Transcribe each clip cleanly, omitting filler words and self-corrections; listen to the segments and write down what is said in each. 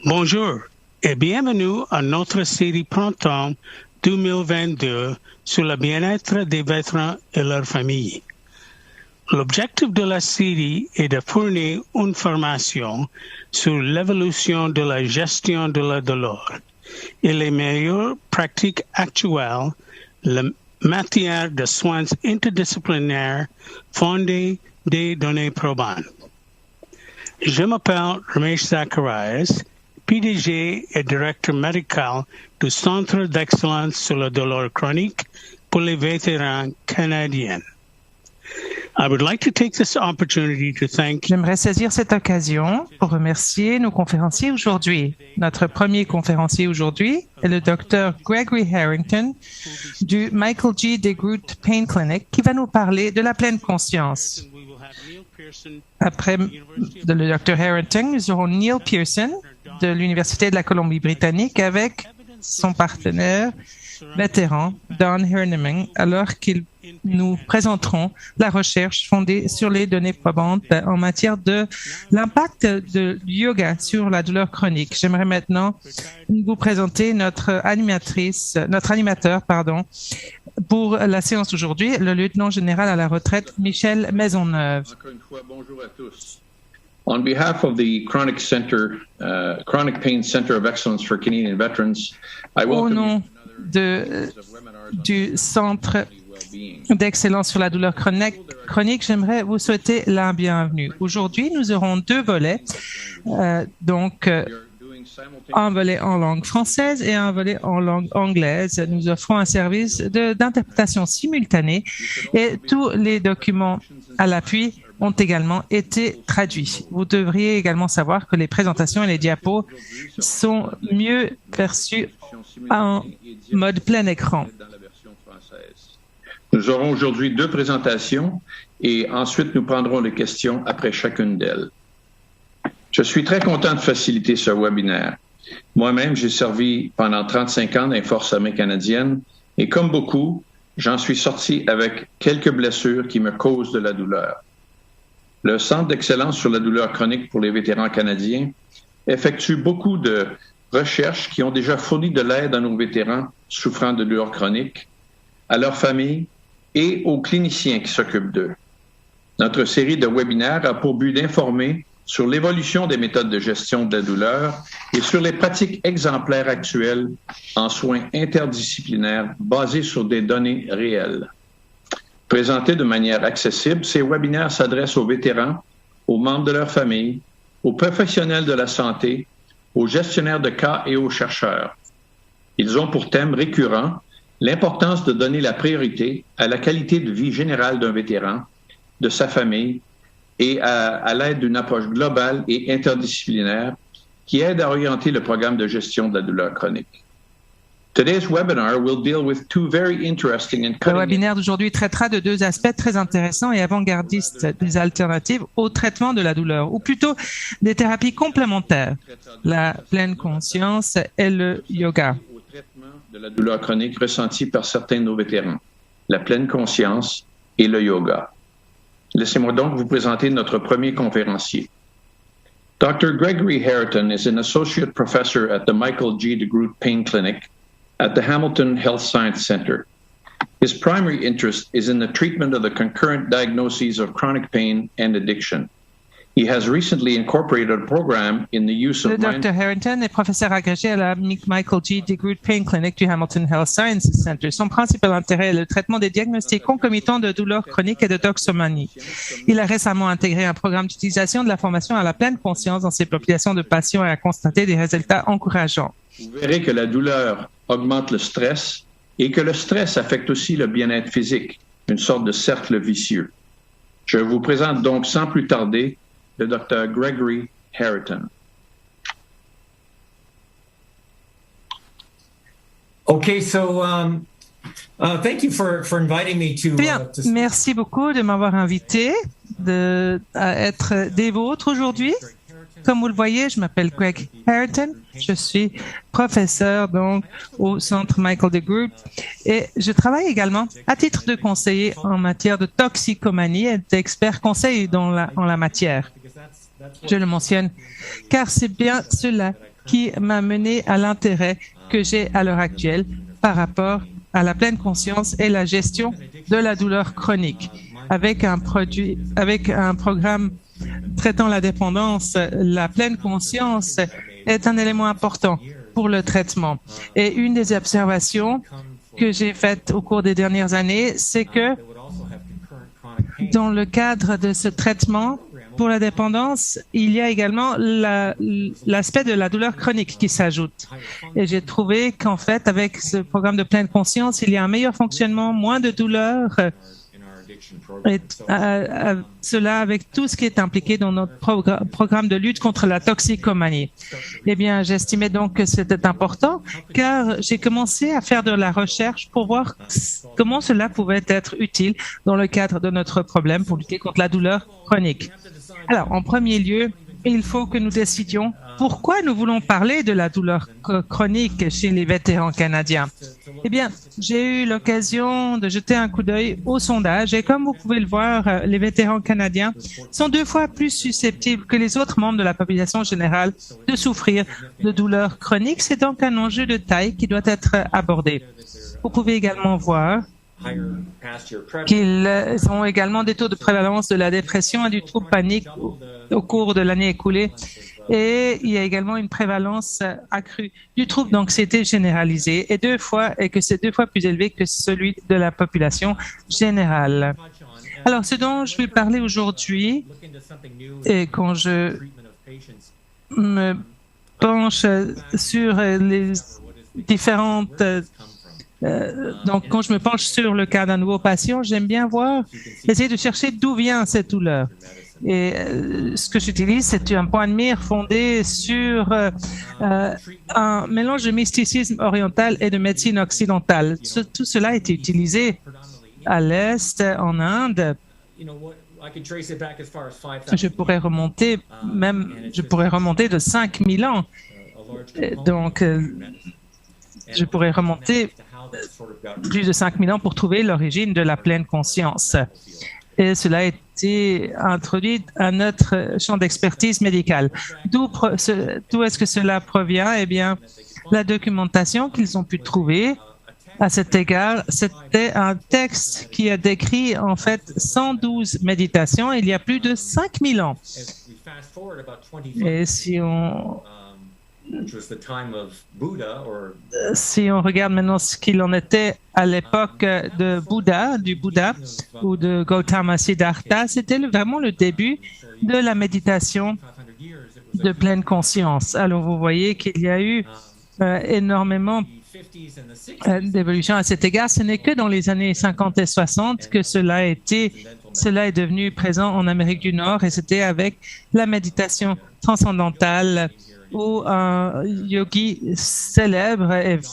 Bonjour et bienvenue à notre série Printemps 2022 sur le bien-être des vétérans et leurs familles. L'objectif de la série est de fournir une formation sur l'évolution de la gestion de la douleur et les meilleures pratiques actuelles en matière de soins interdisciplinaires fondés des données probantes. Je m'appelle Ramesh Zacharias, PDG et directeur médical du Centre d'excellence sur la douleur chronique pour les vétérans canadiens. I would like to take this opportunity to thank. J'aimerais saisir cette occasion pour remercier nos conférenciers aujourd'hui. Notre premier conférencier aujourd'hui est le Dr. Gregory Harrington du Michael G. DeGroot Pain Clinic qui va nous parler de la pleine conscience. Après le Dr. Harrington, nous aurons Neil Pearson de l'Université de la Colombie-Britannique avec son partenaire vétéran Don Herneman, alors qu'ils nous présenteront la recherche fondée sur les données probantes en matière de l'impact du yoga sur la douleur chronique. J'aimerais maintenant vous présenter notre animateur, pour la séance d'aujourd'hui, le lieutenant général à la retraite Michel Maisonneuve. Encore une fois, bonjour à tous. On behalf of the Chronic Pain Center of Excellence for Canadian Veterans, I Au welcome nom du Centre d'excellence sur la douleur chronique, j'aimerais vous souhaiter la bienvenue. Aujourd'hui, nous aurons deux volets, un volet en langue française et un volet en langue anglaise. Nous offrons un service d'interprétation simultanée et tous les documents à l'appui ont également été traduits. Vous devriez également savoir que les présentations et les diapos sont mieux perçues en mode plein écran. Nous aurons aujourd'hui deux présentations et ensuite nous prendrons les questions après chacune d'elles. Je suis très content de faciliter ce webinaire. Moi-même, j'ai servi pendant 35 ans dans les Forces armées canadiennes et comme beaucoup, j'en suis sorti avec quelques blessures qui me causent de la douleur. Le Centre d'excellence sur la douleur chronique pour les vétérans canadiens effectue beaucoup de recherches qui ont déjà fourni de l'aide à nos vétérans souffrant de douleur chronique, à leurs familles et aux cliniciens qui s'occupent d'eux. Notre série de webinaires a pour but d'informer sur l'évolution des méthodes de gestion de la douleur et sur les pratiques exemplaires actuelles en soins interdisciplinaires basés sur des données réelles. Présentés de manière accessible, ces webinaires s'adressent aux vétérans, aux membres de leur famille, aux professionnels de la santé, aux gestionnaires de cas et aux chercheurs. Ils ont pour thème récurrent l'importance de donner la priorité à la qualité de vie générale d'un vétéran, de sa famille et à l'aide d'une approche globale et interdisciplinaire qui aide à orienter le programme de gestion de la douleur chronique. Today's webinar will deal with two very interesting and Le webinaire d'aujourd'hui traitera de deux aspects très intéressants et avant-gardistes des alternatives au traitement de la douleur, ou plutôt des thérapies complémentaires, la pleine conscience et le yoga. Au traitement de la douleur chronique ressentie par certains de nos vétérans, la pleine conscience et le yoga. Laissez-moi donc vous présenter notre premier conférencier. Dr. Gregory Harrington is an associate professor at the Michael G. DeGroot Pain Clinic at the Hamilton Health Science Center. His primary interest is in the treatment of the concurrent diagnoses of chronic pain and addiction. He has recently incorporated a program in the use Le of Dr. Harrington est professeur agrégé à la Michael G. DeGroot Pain Clinic du Hamilton Health Sciences Center. Son principal intérêt est le traitement des diagnostics concomitants de douleurs chroniques et de toxomanie. Il a récemment intégré un programme d'utilisation de la formation à la pleine conscience dans ses populations de patients et a constaté des résultats encourageants. Vous verrez que la douleur augmente le stress et que le stress affecte aussi le bien-être physique, une sorte de cercle vicieux. Je vous présente donc sans plus tarder le Dr. Gregory Harrington. Okay, so thank you for inviting me to. Bien, merci beaucoup de m'avoir invité à être des vôtres aujourd'hui. Comme vous le voyez, je m'appelle Greg Harrington. Je suis professeur donc au Centre Michael DeGroot et je travaille également à titre de conseiller en matière de toxicomanie et d'expert conseil en la matière. Je le mentionne car c'est bien cela qui m'a mené à l'intérêt que j'ai à l'heure actuelle par rapport à la pleine conscience et la gestion de la douleur chronique. Avec un programme traitant la dépendance, la pleine conscience est un élément important pour le traitement. Et une des observations que j'ai faites au cours des dernières années, c'est que dans le cadre de ce traitement pour la dépendance, il y a également l'aspect de la douleur chronique qui s'ajoute. Et j'ai trouvé qu'en fait, avec ce programme de pleine conscience, il y a un meilleur fonctionnement, moins de douleur, et cela avec tout ce qui est impliqué dans notre programme de lutte contre la toxicomanie. Eh bien, j'estimais donc que c'était important car j'ai commencé à faire de la recherche pour voir comment cela pouvait être utile dans le cadre de notre problème pour lutter contre la douleur chronique. Alors, en premier lieu, il faut que nous décidions pourquoi nous voulons parler de la douleur chronique chez les vétérans canadiens. Eh bien, j'ai eu l'occasion de jeter un coup d'œil au sondage et comme vous pouvez le voir, les vétérans canadiens sont 2 fois plus susceptibles que les autres membres de la population générale de souffrir de douleurs chroniques. C'est donc un enjeu de taille qui doit être abordé. Vous pouvez également voir qu'ils ont également des taux de prévalence de la dépression et du trouble panique au cours de l'année écoulée. Et il y a également une prévalence accrue du trouble d'anxiété généralisée et que c'est 2 fois plus élevé que celui de la population générale. Alors, ce dont je vais parler aujourd'hui, et quand je me penche sur les différentes donc, quand je me penche sur le cas d'un nouveau patient, j'aime bien essayer de chercher d'où vient cette douleur. Et ce que j'utilise, c'est un point de mire fondé sur un mélange de mysticisme oriental et de médecine occidentale. Tout cela a été utilisé à l'Est, en Inde. Je pourrais remonter de 5000 ans. Donc, je pourrais remonter plus de 5000 ans pour trouver l'origine de la pleine conscience. Et cela a été introduit à notre champ d'expertise médicale. D'où est-ce que cela provient? Eh bien, la documentation qu'ils ont pu trouver à cet égard, c'était un texte qui a décrit en fait 112 méditations il y a plus de 5000 ans. Et si on regarde maintenant ce qu'il en était à l'époque du Bouddha ou de Gautama Siddhartha, c'était vraiment le début de la méditation de pleine conscience. Alors vous voyez qu'il y a eu énormément d'évolution à cet égard. Ce n'est que dans les années 50 et 60 que cela est devenu présent en Amérique du Nord et c'était avec la méditation transcendantale où un yogi célèbre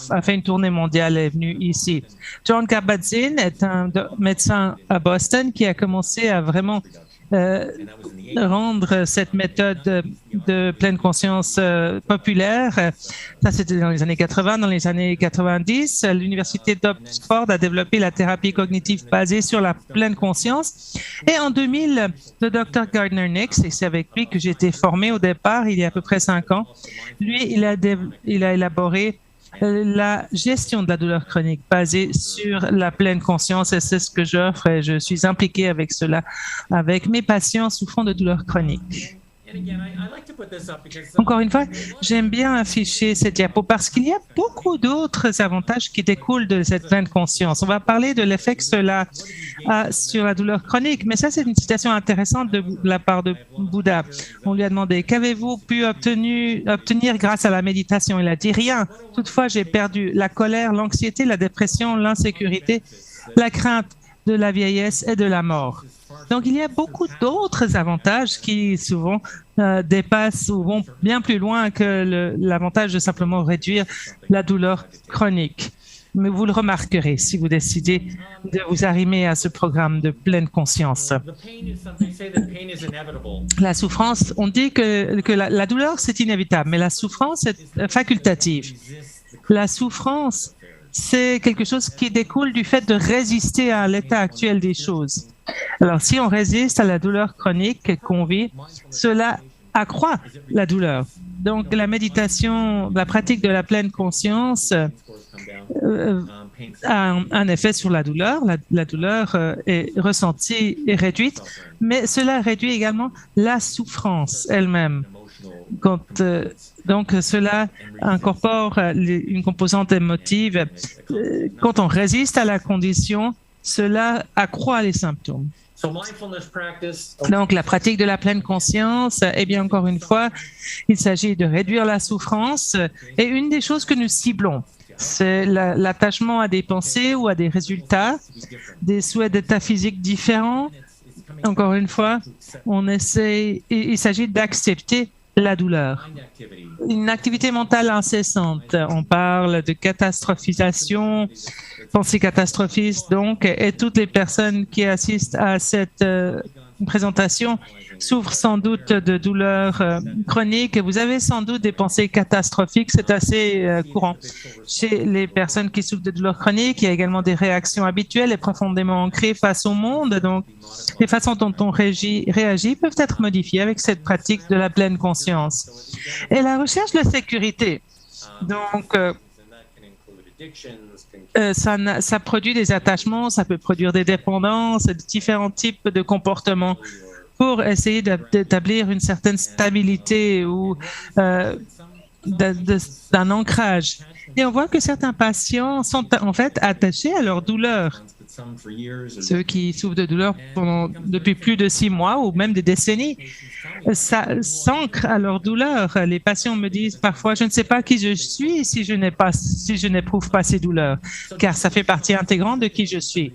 a fait une tournée mondiale et est venu ici. Jon Kabat-Zinn est un médecin à Boston qui a commencé à vraiment rendre cette méthode de pleine conscience populaire. Ça, c'était dans les années 80. Dans les années 90, l'Université d'Oxford a développé la thérapie cognitive basée sur la pleine conscience. Et en 2000, le Dr. Gardner Nix, et c'est avec lui que j'ai été formé au départ, il y a à peu près 5 ans, lui, il a élaboré la gestion de la douleur chronique basée sur la pleine conscience et c'est ce que j'offre et je suis impliqué avec cela, avec mes patients souffrant de douleurs chroniques. Encore une fois, j'aime bien afficher cette diapo parce qu'il y a beaucoup d'autres avantages qui découlent de cette pleine conscience. On va parler de l'effet que cela a sur la douleur chronique, mais ça, c'est une citation intéressante de la part de Bouddha. On lui a demandé « Qu'avez-vous pu obtenir grâce à la méditation ?» Il a dit « Rien. Toutefois, j'ai perdu la colère, l'anxiété, la dépression, l'insécurité, la crainte de la vieillesse et de la mort. » Donc, il y a beaucoup d'autres avantages qui souvent dépassent ou vont bien plus loin que l'avantage de simplement réduire la douleur chronique. Mais vous le remarquerez si vous décidez de vous arrimer à ce programme de pleine conscience. La souffrance, on dit que la douleur, c'est inévitable, mais la souffrance est facultative. La souffrance, c'est quelque chose qui découle du fait de résister à l'état actuel des choses. Alors, si on résiste à la douleur chronique qu'on vit, cela accroît la douleur. Donc, la méditation, la pratique de la pleine conscience a un effet sur la douleur. La douleur est ressentie et réduite, mais cela réduit également la souffrance elle-même. Donc, cela incorpore une composante émotive. Quand on résiste à la condition, cela accroît les symptômes. Donc, la pratique de la pleine conscience, eh bien, encore une fois, il s'agit de réduire la souffrance. Et une des choses que nous ciblons, c'est l'attachement à des pensées ou à des résultats, des souhaits d'état physique différents. Encore une fois, il s'agit d'accepter la douleur. Une activité mentale incessante. On parle de catastrophisation, pensée catastrophiste, donc, et toutes les personnes qui assistent à cette présentation souffrent sans doute de douleurs chroniques. Vous avez sans doute des pensées catastrophiques, c'est assez courant. Chez les personnes qui souffrent de douleurs chroniques, il y a également des réactions habituelles et profondément ancrées face au monde. Donc, les façons dont on réagit peuvent être modifiées avec cette pratique de la pleine conscience. Et la recherche de sécurité. Donc, ça produit des attachements, ça peut produire des dépendances, différents types de comportements pour essayer d'établir une certaine stabilité ou d'un ancrage. Et on voit que certains patients sont en fait attachés à leur douleur. Ceux qui souffrent de douleur depuis plus de 6 mois ou même des décennies, ça s'ancre à leur douleur. Les patients me disent parfois, je ne sais pas qui je suis si je n'éprouve pas ces douleurs, car ça fait partie intégrante de qui je suis.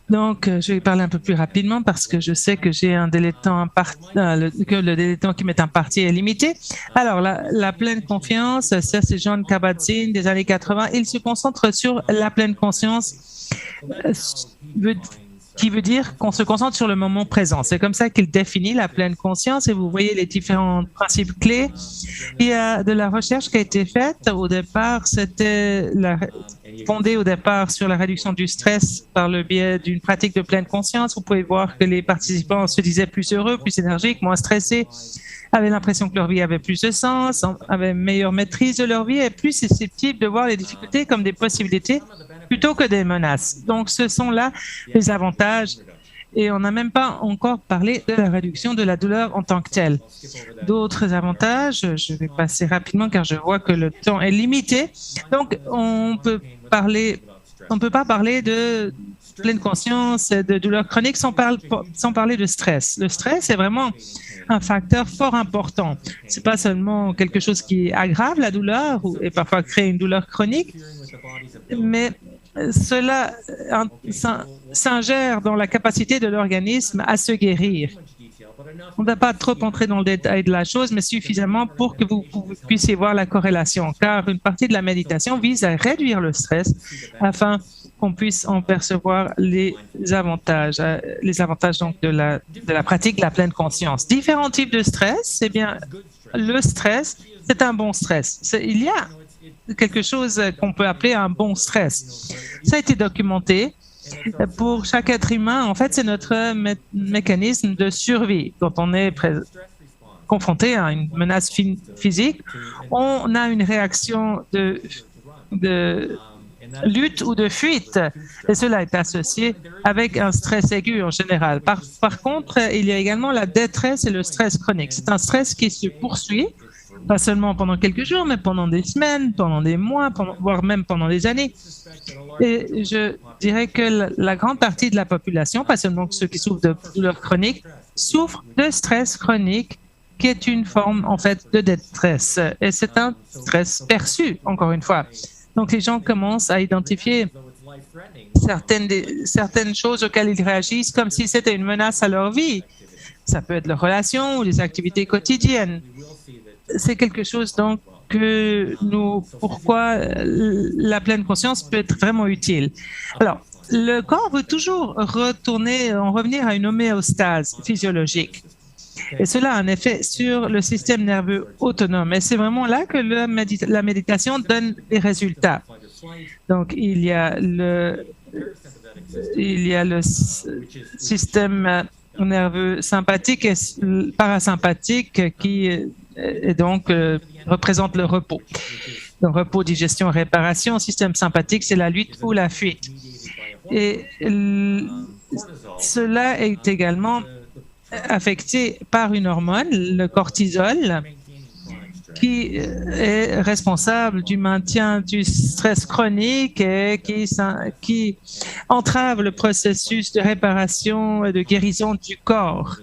Donc, je vais parler un peu plus rapidement parce que je sais que j'ai un délai de temps que le délai de temps qui m'est imparti est limité. Alors, la pleine confiance, ça c'est John Kabat-Zinn des années 80. Il se concentre sur la pleine conscience, qui veut dire qu'on se concentre sur le moment présent. C'est comme ça qu'il définit la pleine conscience et vous voyez les différents principes clés. Il y a de la recherche qui a été faite. Au départ, c'était fondée au départ sur la réduction du stress par le biais d'une pratique de pleine conscience. Vous pouvez voir que les participants se disaient plus heureux, plus énergiques, moins stressés, avaient l'impression que leur vie avait plus de sens, avaient une meilleure maîtrise de leur vie et plus susceptibles de voir les difficultés comme des possibilités plutôt que des menaces. Donc, ce sont là les avantages. Et on n'a même pas encore parlé de la réduction de la douleur en tant que telle. D'autres avantages, je vais passer rapidement car je vois que le temps est limité. Donc, on peut pas parler de pleine conscience, de douleur chronique sans parler de stress. Le stress est vraiment un facteur fort important. C'est pas seulement quelque chose qui aggrave la douleur et parfois crée une douleur chronique, mais cela s'ingère dans la capacité de l'organisme à se guérir. On ne va pas trop entrer dans le détail de la chose, mais suffisamment pour que vous puissiez voir la corrélation, car une partie de la méditation vise à réduire le stress afin qu'on puisse en percevoir les avantages donc de la pratique de la pleine conscience. Différents types de stress, eh bien, le stress, c'est un bon stress. Il y a quelque chose qu'on peut appeler un bon stress. Ça a été documenté. Pour chaque être humain, en fait, c'est notre mécanisme de survie. Quand on est confronté à une menace physique, on a une réaction de lutte ou de fuite, et cela est associé avec un stress aigu en général. Par contre, il y a également la détresse et le stress chronique. C'est un stress qui se poursuit, pas seulement pendant quelques jours, mais pendant des semaines, pendant des mois, voire même pendant des années. Et je dirais que la grande partie de la population, pas seulement ceux qui souffrent de douleurs chroniques, souffrent de stress chronique, qui est une forme, en fait, de détresse. Et c'est un stress perçu, encore une fois. Donc, les gens commencent à identifier certaines choses auxquelles ils réagissent comme si c'était une menace à leur vie. Ça peut être leurs relations ou les activités quotidiennes. C'est quelque chose donc pourquoi la pleine conscience peut être vraiment utile. Alors, le corps veut toujours revenir à une homéostase physiologique. Et cela a un effet sur le système nerveux autonome. Et c'est vraiment là que la méditation donne des résultats. Donc, il y a le système nerveux sympathique et parasympathique qui donc représente le repos. Donc, repos, digestion, réparation. Système sympathique, c'est la lutte ou la fuite. Et cela est également affecté par une hormone, le cortisol, qui est responsable du maintien du stress chronique et qui entrave le processus de réparation et de guérison du corps.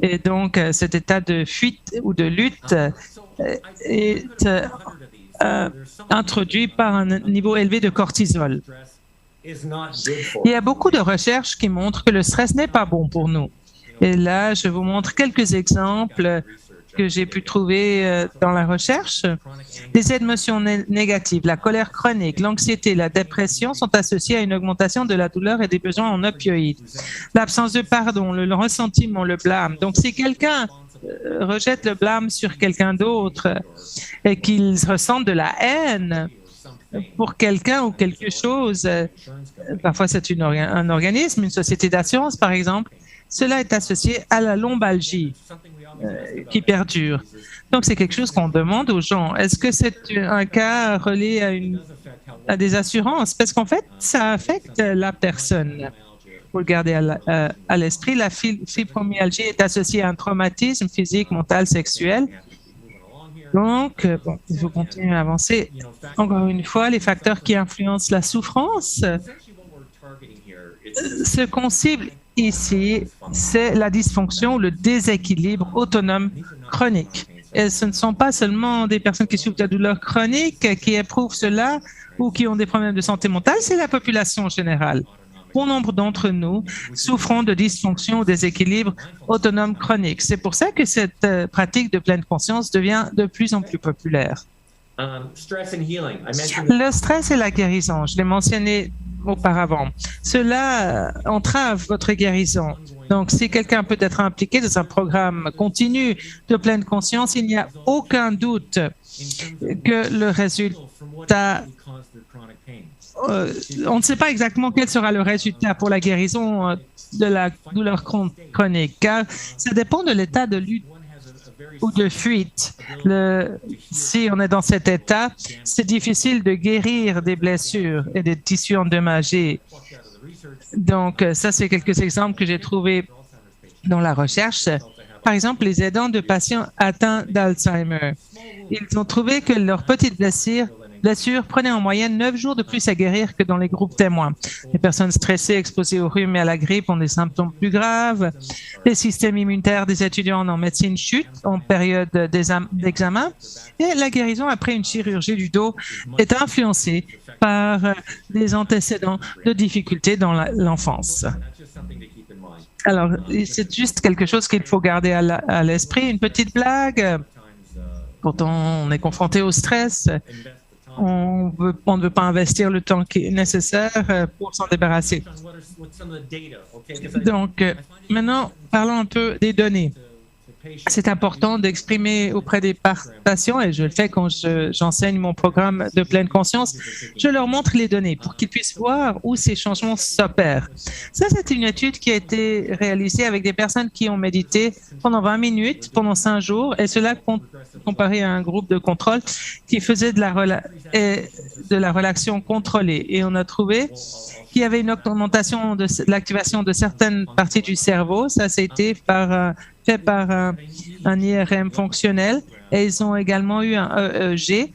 Et donc, cet état de fuite ou de lutte est introduit par un niveau élevé de cortisol. Il y a beaucoup de recherches qui montrent que le stress n'est pas bon pour nous. Et là, je vous montre quelques exemples que j'ai pu trouver dans la recherche. Les émotions négatives, la colère chronique, l'anxiété, la dépression sont associées à une augmentation de la douleur et des besoins en opioïdes. L'absence de pardon, le ressentiment, le blâme. Donc, si quelqu'un rejette le blâme sur quelqu'un d'autre et qu'il ressent de la haine pour quelqu'un ou quelque chose, parfois c'est un organisme, une société d'assurance par exemple, cela est associé à la lombalgie qui perdure. Donc, c'est quelque chose qu'on demande aux gens. Est-ce que c'est un cas relié à des assurances? Parce qu'en fait, ça affecte la personne. Vous le gardez à l'esprit. La fibromyalgie est associée à un traumatisme physique, mental, sexuel. Donc, il faut continuer à avancer. Encore une fois, les facteurs qui influencent la souffrance, ce qu'on cible ici, c'est la dysfonction ou le déséquilibre autonome chronique. Et ce ne sont pas seulement des personnes qui souffrent de la douleur chronique qui éprouvent cela ou qui ont des problèmes de santé mentale, c'est la population générale. Bon nombre d'entre nous souffrons de dysfonction ou déséquilibre autonome chronique. C'est pour ça que cette pratique de pleine conscience devient de plus en plus populaire. Le stress et la guérison, je l'ai mentionné auparavant. Cela entrave votre guérison. Donc, si quelqu'un peut être impliqué dans un programme continu de pleine conscience, il n'y a aucun doute que le résultat... on ne sait pas exactement quel sera le résultat pour la guérison de la douleur chronique, car ça dépend de l'état de lutte ou de fuite. Si on est dans cet état, c'est difficile de guérir des blessures et des tissus endommagés. Donc, ça, c'est quelques exemples que j'ai trouvés dans la recherche. Par exemple, les aidants de patients atteints d'Alzheimer. Ils ont trouvé que leurs petites blessures prenaient en moyenne 9 jours de plus à guérir que dans les groupes témoins. Les personnes stressées, exposées au rhume et à la grippe ont des symptômes plus graves. Les systèmes immunitaires des étudiants en médecine chutent en période d'examen. Et la guérison après une chirurgie du dos est influencée par des antécédents de difficultés dans l'enfance. Alors, c'est juste quelque chose qu'il faut garder à l'esprit. Une petite blague. Quand on est confronté au stress, on ne veut pas investir le temps qui est nécessaire pour s'en débarrasser. Donc, maintenant, parlons un peu des données. C'est important d'exprimer auprès des patients, et je le fais quand j'enseigne mon programme de pleine conscience, je leur montre les données pour qu'ils puissent voir où ces changements s'opèrent. Ça, c'est une étude qui a été réalisée avec des personnes qui ont médité pendant 20 minutes, pendant 5 jours, et cela comparé à un groupe de contrôle qui faisait de la relaxation contrôlée. Et on a trouvé qu'il y avait une augmentation de l'activation de certaines parties du cerveau. Ça, c'était fait par un IRM fonctionnel. Et ils ont également eu un EEG.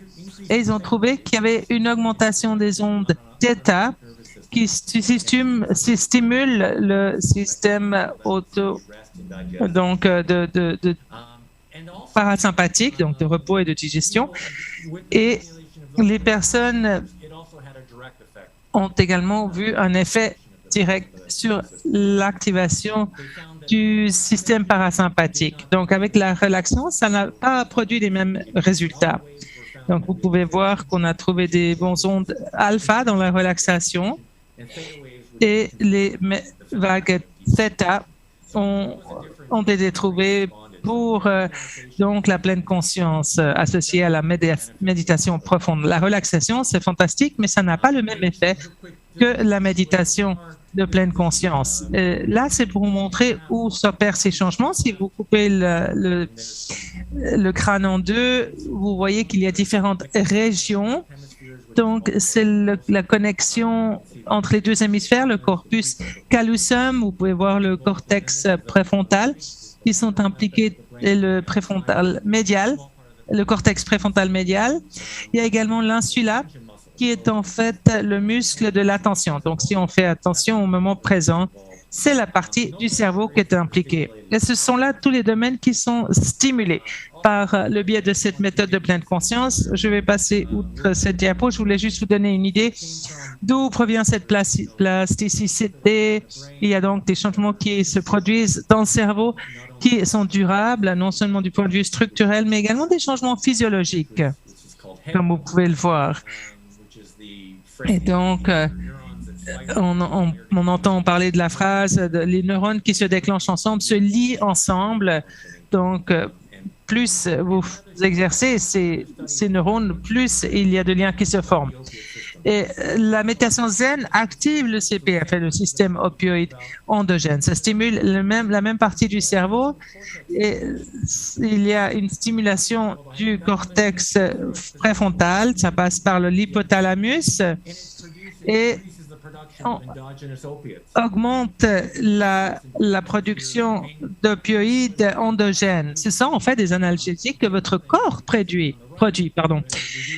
Et ils ont trouvé qu'il y avait une augmentation des ondes θ qui stimule le système de parasympathique, donc de repos et de digestion. Et les personnes ont également vu un effet direct sur l'activation du système parasympathique. Donc, avec la relaxation, ça n'a pas produit les mêmes résultats. Donc, vous pouvez voir qu'on a trouvé des bons ondes alpha dans la relaxation et les vagues θ ont été trouvées pour donc la pleine conscience associée à la méditation profonde. La relaxation, c'est fantastique, mais ça n'a pas le même effet que la méditation de pleine conscience. Là, c'est pour vous montrer où s'opèrent ces changements. Si vous coupez le crâne en deux, vous voyez qu'il y a différentes régions. Donc, c'est la connexion entre les deux hémisphères, le corpus callosum, vous pouvez voir le cortex préfrontal, qui sont impliqués, et le préfrontal médial, le cortex préfrontal médial. Il y a également l'insula, qui est en fait le muscle de l'attention. Donc, si on fait attention au moment présent, c'est la partie du cerveau qui est impliquée. Et ce sont là tous les domaines qui sont stimulés par le biais de cette méthode de pleine conscience. Je vais passer outre cette diapo. Je voulais juste vous donner une idée d'où provient cette plasticité. Il y a donc des changements qui se produisent dans le cerveau qui sont durables, non seulement du point de vue structurel, mais également des changements physiologiques, comme vous pouvez le voir. Et donc, on entend parler de la phrase les neurones qui se déclenchent ensemble se lient ensemble. Donc, plus vous exercez ces neurones, plus il y a de liens qui se forment. Et la méditation zen active le CPF, le système opioïde endogène. Ça stimule la même partie du cerveau et il y a une stimulation du cortex préfrontal. Ça passe par l'hypothalamus et on augmente la production d'opioïdes endogènes. Ce sont en fait des analgésiques que votre corps produit.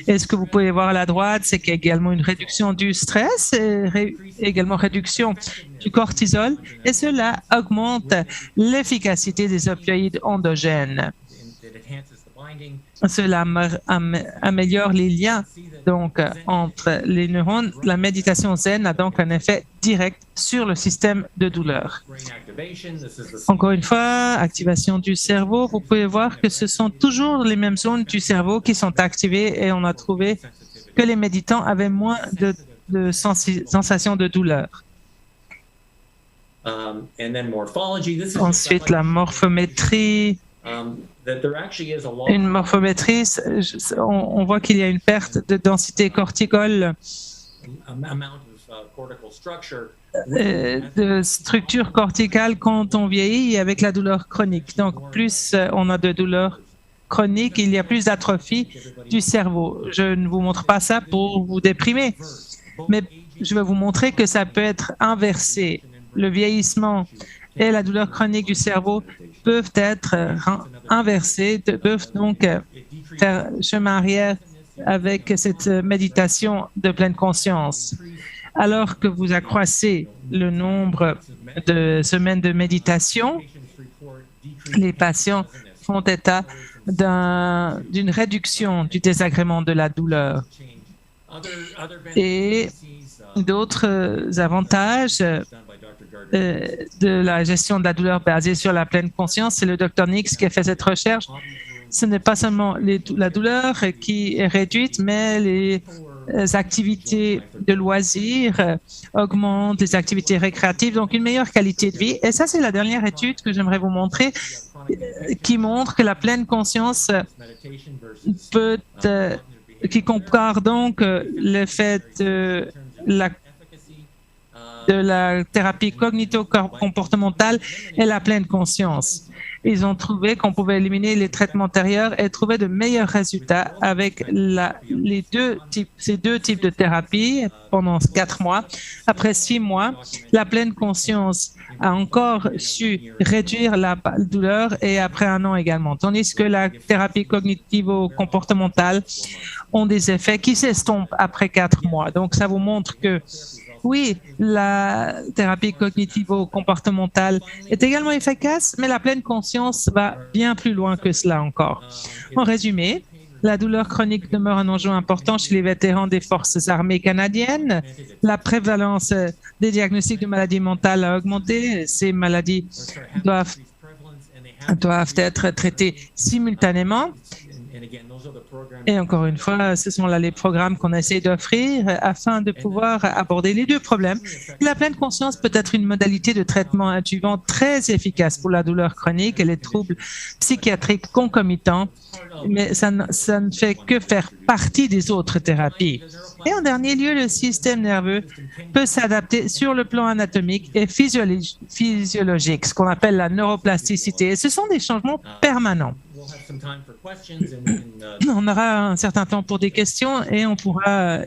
Et ce que vous pouvez voir à la droite, c'est qu'il y a également une réduction du stress, et également réduction du cortisol, et cela augmente l'efficacité des opioïdes endogènes. Cela améliore les liens donc, entre les neurones. La méditation zen a donc un effet direct sur le système de douleur. Encore une fois, activation du cerveau. Vous pouvez voir que ce sont toujours les mêmes zones du cerveau qui sont activées et on a trouvé que les méditants avaient moins de sensations de douleur. Ensuite, la morphométrie. Une morphométrie, on voit qu'il y a une perte de densité corticale, de structure corticale quand on vieillit et avec la douleur chronique. Donc, plus on a de douleur chronique, il y a plus d'atrophie du cerveau. Je ne vous montre pas ça pour vous déprimer, mais je vais vous montrer que ça peut être inversé. Le vieillissement et la douleur chronique du cerveau peuvent être inversés, peuvent donc faire chemin arrière avec cette méditation de pleine conscience. Alors que vous accroissez le nombre de semaines de méditation, les patients font état d'une réduction du désagrément de la douleur. Et d'autres avantages de la gestion de la douleur basée sur la pleine conscience, c'est le Dr Nix qui a fait cette recherche. Ce n'est pas seulement la douleur qui est réduite, mais les activités de loisirs augmentent, les activités récréatives, donc une meilleure qualité de vie. Et ça, c'est la dernière étude que j'aimerais vous montrer qui montre que la pleine conscience qui compare donc l'effet de la thérapie cognito-comportementale et la pleine conscience. Ils ont trouvé qu'on pouvait éliminer les traitements antérieurs et trouver de meilleurs résultats avec ces deux types de thérapie pendant 4 mois. Après 6 mois, la pleine conscience a encore su réduire la douleur et après 1 an également. Tandis que la thérapie cognitivo-comportementale ont des effets qui s'estompent après 4 mois. Donc, ça vous montre que oui, la thérapie cognitivo-comportementale est également efficace, mais la pleine conscience va bien plus loin que cela encore. En résumé, la douleur chronique demeure un enjeu important chez les vétérans des forces armées canadiennes. La prévalence des diagnostics de maladies mentales a augmenté. Ces maladies doivent être traitées simultanément. Et encore une fois, ce sont là les programmes qu'on essaie d'offrir afin de pouvoir aborder les deux problèmes. La pleine conscience peut être une modalité de traitement adjuvant très efficace pour la douleur chronique et les troubles psychiatriques concomitants, mais ça ne fait que faire partie des autres thérapies. Et en dernier lieu, le système nerveux peut s'adapter sur le plan anatomique et physiologique, ce qu'on appelle la neuroplasticité. Et ce sont des changements permanents. On aura un certain temps pour des questions et on pourra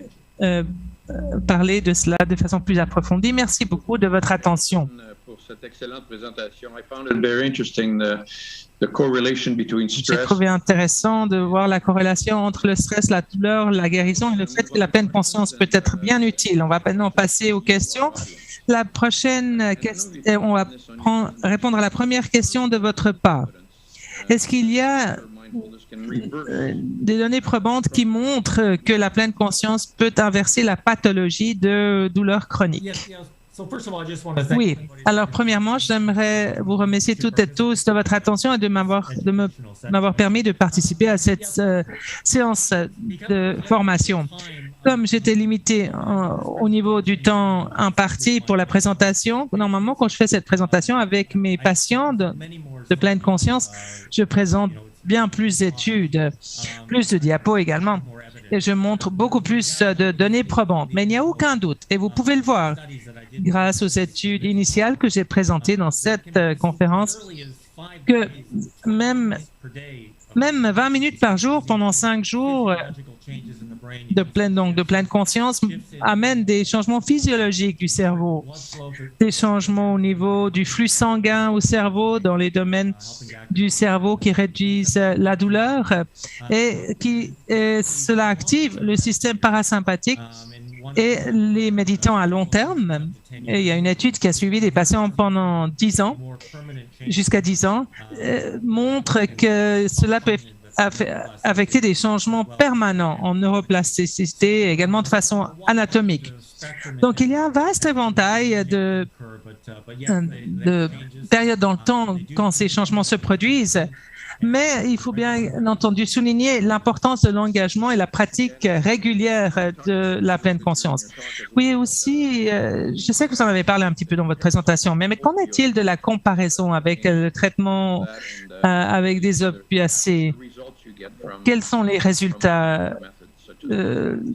parler de cela de façon plus approfondie. Merci beaucoup de votre attention. Pour cette excellente présentation. I found it very interesting, the correlation between J'ai stress. trouvé intéressant de voir la corrélation entre le stress, la douleur, la guérison et le fait que la pleine conscience peut être bien utile. On va maintenant passer aux questions. La prochaine question, on va répondre à la première question de votre part. Est-ce qu'il y a des données probantes qui montrent que la pleine conscience peut inverser la pathologie de douleur chronique? Oui. Alors, premièrement, j'aimerais vous remercier toutes et tous de votre attention et de m'avoir permis de participer à cette séance de formation. Comme j'étais limité au niveau du temps imparti pour la présentation, normalement, quand je fais cette présentation avec mes patients de pleine conscience, je présente bien plus d'études, plus de diapos également. Et je montre beaucoup plus de données probantes. Mais il n'y a aucun doute, et vous pouvez le voir, grâce aux études initiales que j'ai présentées dans cette conférence, que même 20 minutes par jour pendant 5 jours de pleine conscience amène des changements physiologiques du cerveau, des changements au niveau du flux sanguin au cerveau, dans les domaines du cerveau qui réduisent la douleur et cela active le système parasympathique. Et les méditants à long terme, et il y a une étude qui a suivi des patients pendant 10 ans, jusqu'à 10 ans, montre que cela peut affecter des changements permanents en neuroplasticité et également de façon anatomique. Donc, il y a un vaste éventail de périodes dans le temps quand ces changements se produisent. Mais il faut bien entendu souligner l'importance de l'engagement et la pratique régulière de la pleine conscience. Oui, aussi, je sais que vous en avez parlé un petit peu dans votre présentation, mais qu'en est-il de la comparaison avec le traitement avec des opiacés? Quels sont les résultats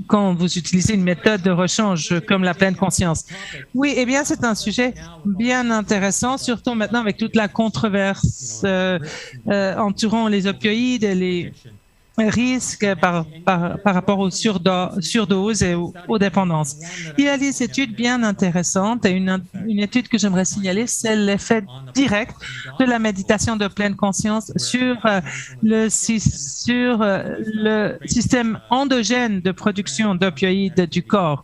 quand vous utilisez une méthode de rechange comme la pleine conscience? Oui, eh bien, c'est un sujet bien intéressant, surtout maintenant avec toute la controverse entourant les opioïdes et les risques par rapport aux surdoses et aux dépendances. Il y a des études bien intéressantes et une étude que j'aimerais signaler, c'est l'effet direct de la méditation de pleine conscience sur le système endogène de production d'opioïdes du corps.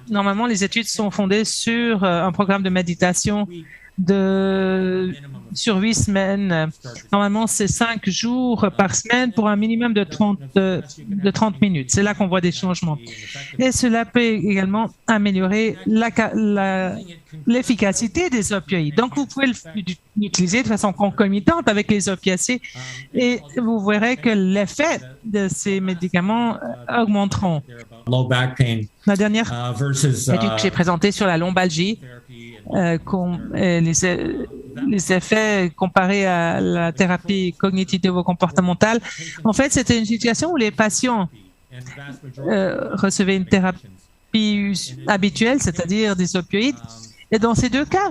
Normalement, les études sont fondées sur un programme de méditation sur 8 semaines. Normalement, c'est 5 jours par semaine pour un minimum de 30 minutes. C'est là qu'on voit des changements. Et cela peut également améliorer l'efficacité des opioïdes. Donc, vous pouvez l'utiliser de façon concomitante avec les opiacés et vous verrez que l'effet de ces médicaments augmenteront. La dernière étude que j'ai présentée sur la lombalgie, les effets comparés à la thérapie cognitivo-comportementale. En fait, c'était une situation où les patients recevaient une thérapie habituelle, c'est-à-dire des opioïdes. Et dans ces deux cas,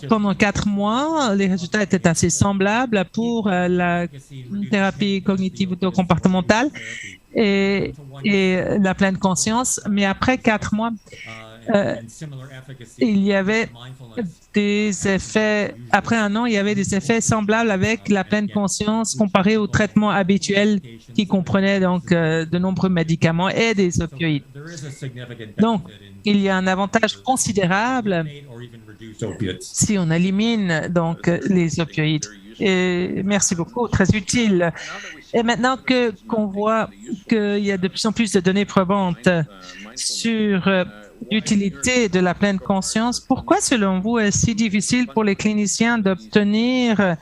pendant 4 mois, les résultats étaient assez semblables pour la thérapie cognitivo-comportementale et la pleine conscience. Mais après 4 mois, il y avait des effets, après 1 an, il y avait des effets semblables avec la pleine conscience comparé au traitement habituel qui comprenait donc de nombreux médicaments et des opioïdes. Donc, il y a un avantage considérable si on élimine donc les opioïdes. Et merci beaucoup, très utile. Et maintenant qu'on voit qu'il y a de plus en plus de données probantes sur d'utilité de la pleine conscience, pourquoi, selon vous, est-ce si difficile pour les cliniciens d'obtenir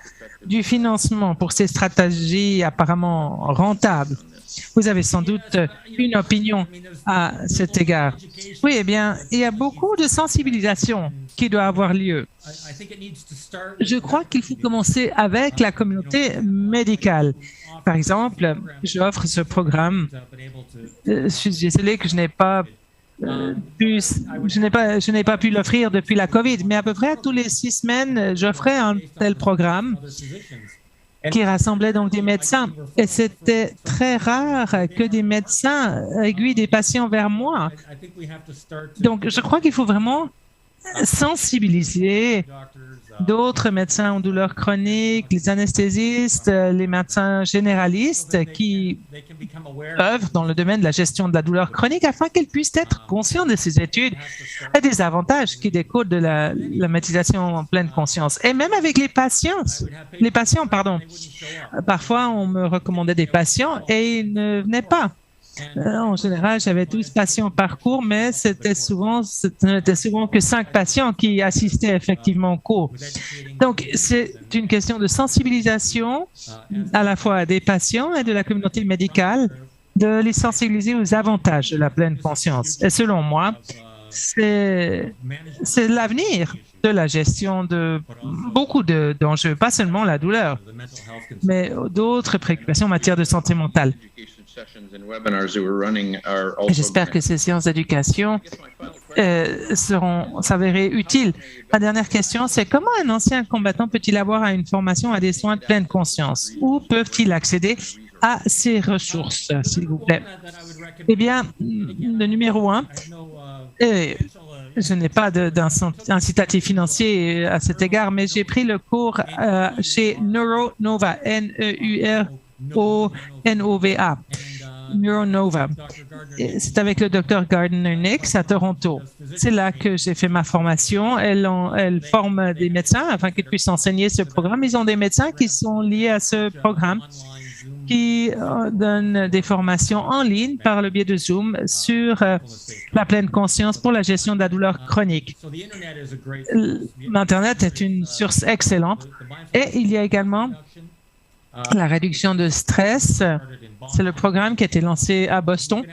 du financement pour ces stratégies apparemment rentables? Vous avez sans doute une opinion à cet égard. Oui, eh bien, il y a beaucoup de sensibilisation qui doit avoir lieu. Je crois qu'il faut commencer avec la communauté médicale. Par exemple, j'offre ce programme. Je suis désolé que je n'ai pas pu l'offrir depuis la COVID, mais à peu près tous les 6 semaines, j'offrais un tel programme qui rassemblait donc des médecins. Et c'était très rare que des médecins aiguillent des patients vers moi. Donc, je crois qu'il faut vraiment sensibiliser d'autres médecins en douleurs chroniques, les anesthésistes, les médecins généralistes qui œuvrent dans le domaine de la gestion de la douleur chronique afin qu'ils puissent être conscients de ces études et des avantages qui découlent de la méditation en pleine conscience. Et même avec les patients, parfois on me recommandait des patients et ils ne venaient pas. En général, j'avais 12 patients par cours, mais ce n'était souvent que 5 patients qui assistaient effectivement au cours. Donc, c'est une question de sensibilisation à la fois des patients et de la communauté médicale, de les sensibiliser aux avantages de la pleine conscience. Et selon moi, c'est l'avenir de la gestion de beaucoup d'enjeux, pas seulement la douleur, mais d'autres préoccupations en matière de santé mentale. J'espère que ces séances d'éducation seront s'avérer utiles. Ma dernière question, c'est comment un ancien combattant peut-il avoir une formation à des soins de pleine conscience? Où peuvent-ils accéder à ces ressources, s'il vous plaît? Eh bien, le numéro 1, je n'ai pas d'incitatif financier à cet égard, mais j'ai pris le cours chez NeuroNova, NeuroNova. NeuroNova. C'est avec le Dr. Gardner-Nix à Toronto. C'est là que j'ai fait ma formation. Elle forme des médecins afin qu'ils puissent enseigner ce programme. Ils ont des médecins qui sont liés à ce programme, qui donnent des formations en ligne par le biais de Zoom sur la pleine conscience pour la gestion de la douleur chronique. L'Internet est une source excellente et il y a également la réduction de stress. C'est le programme qui a été lancé à Boston.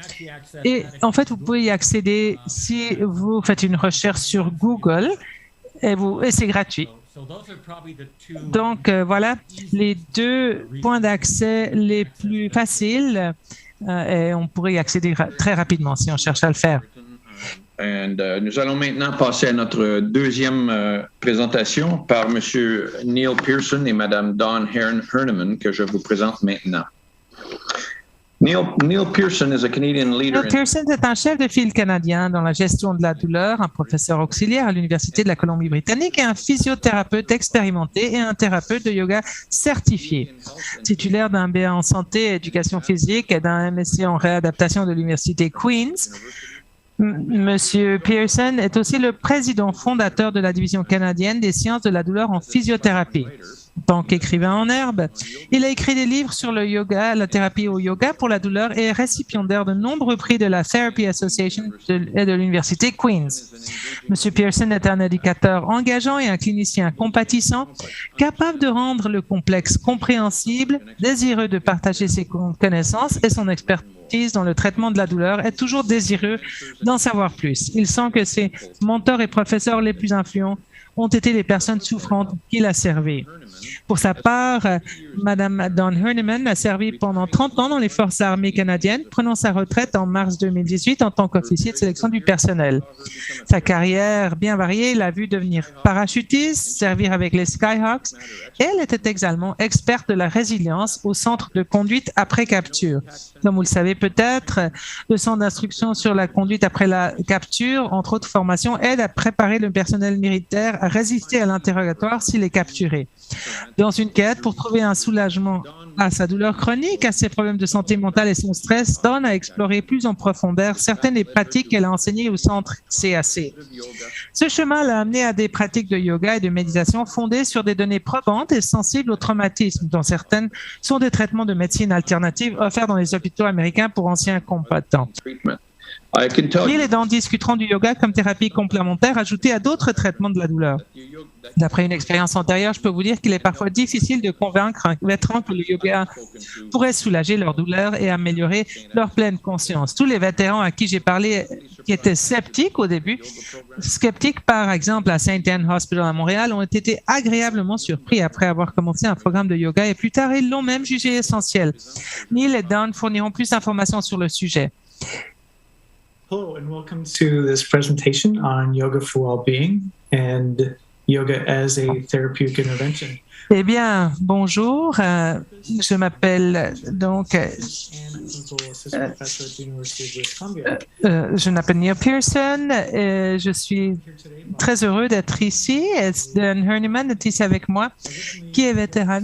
Et en fait, vous pouvez y accéder si vous faites une recherche sur Google et c'est gratuit. Donc, voilà les 2 points d'accès les plus faciles et on pourrait y accéder très rapidement si on cherche à le faire. Nous allons maintenant passer à notre deuxième présentation par M. Neil Pearson et Mme Dawn Herneman, que je vous présente maintenant. Neil Pearson is a Canadian leader. Neil Pearson est un chef de file canadien dans la gestion de la douleur, un professeur auxiliaire à l'Université de la Colombie-Britannique et un physiothérapeute expérimenté et un thérapeute de yoga certifié. Titulaire d'un BA en santé et éducation physique et d'un MSc en réadaptation de l'Université Queen's, Monsieur Pearson est aussi le président fondateur de la division canadienne des sciences de la douleur en physiothérapie. En tant qu'écrivain en herbe, il a écrit des livres sur le yoga, la thérapie au yoga pour la douleur et est récipiendaire de nombreux prix de la Therapy Association et de l'Université Queen's. Monsieur Pearson est un éducateur engageant et un clinicien compatissant, capable de rendre le complexe compréhensible, désireux de partager ses connaissances et son expertise dans le traitement de la douleur, est toujours désireux d'en savoir plus. Il sent que ses mentors et professeurs les plus influents ont été les personnes souffrantes qu'il a servies. Pour sa part, Mme Dawn Herneman a servi pendant 30 ans dans les forces armées canadiennes, prenant sa retraite en mars 2018 en tant qu'officier de sélection du personnel. Sa carrière bien variée l'a vu devenir parachutiste, servir avec les Skyhawks, et elle était également experte de la résilience au centre de conduite après capture. Comme vous le savez peut-être, le centre d'instruction sur la conduite après la capture, entre autres formations, aide à préparer le personnel militaire à résister à l'interrogatoire s'il est capturé. Dans une quête pour trouver un soulagement à sa douleur chronique, à ses problèmes de santé mentale et son stress, Dawn a exploré plus en profondeur certaines des pratiques qu'elle a enseignées au centre CAC. Ce chemin l'a amené à des pratiques de yoga et de méditation fondées sur des données probantes et sensibles au traumatisme, dont certaines sont des traitements de médecine alternative offerts dans les hôpitaux américains pour anciens combattants. I can tell Neil you et Dan discuteront du yoga comme thérapie complémentaire ajoutée à d'autres traitements de la douleur. D'après une expérience antérieure, je peux vous dire qu'il est parfois difficile de convaincre un vétéran que le yoga pourrait soulager leur douleur et améliorer leur pleine conscience. Tous les vétérans à qui j'ai parlé qui étaient sceptiques au début, sceptiques par exemple à St. Anne Hospital à Montréal, ont été agréablement surpris après avoir commencé un programme de yoga et plus tard, ils l'ont même jugé essentiel. Neil et Dan fourniront plus d'informations sur le sujet. Hello and welcome to this presentation on yoga for well-being and yoga as a therapeutic intervention. Eh bien, bonjour. Je m'appelle donc. Je m'appelle Neil Pearson. Et je suis très heureux d'être ici. Dan Herniman est ici avec moi, qui est vétéran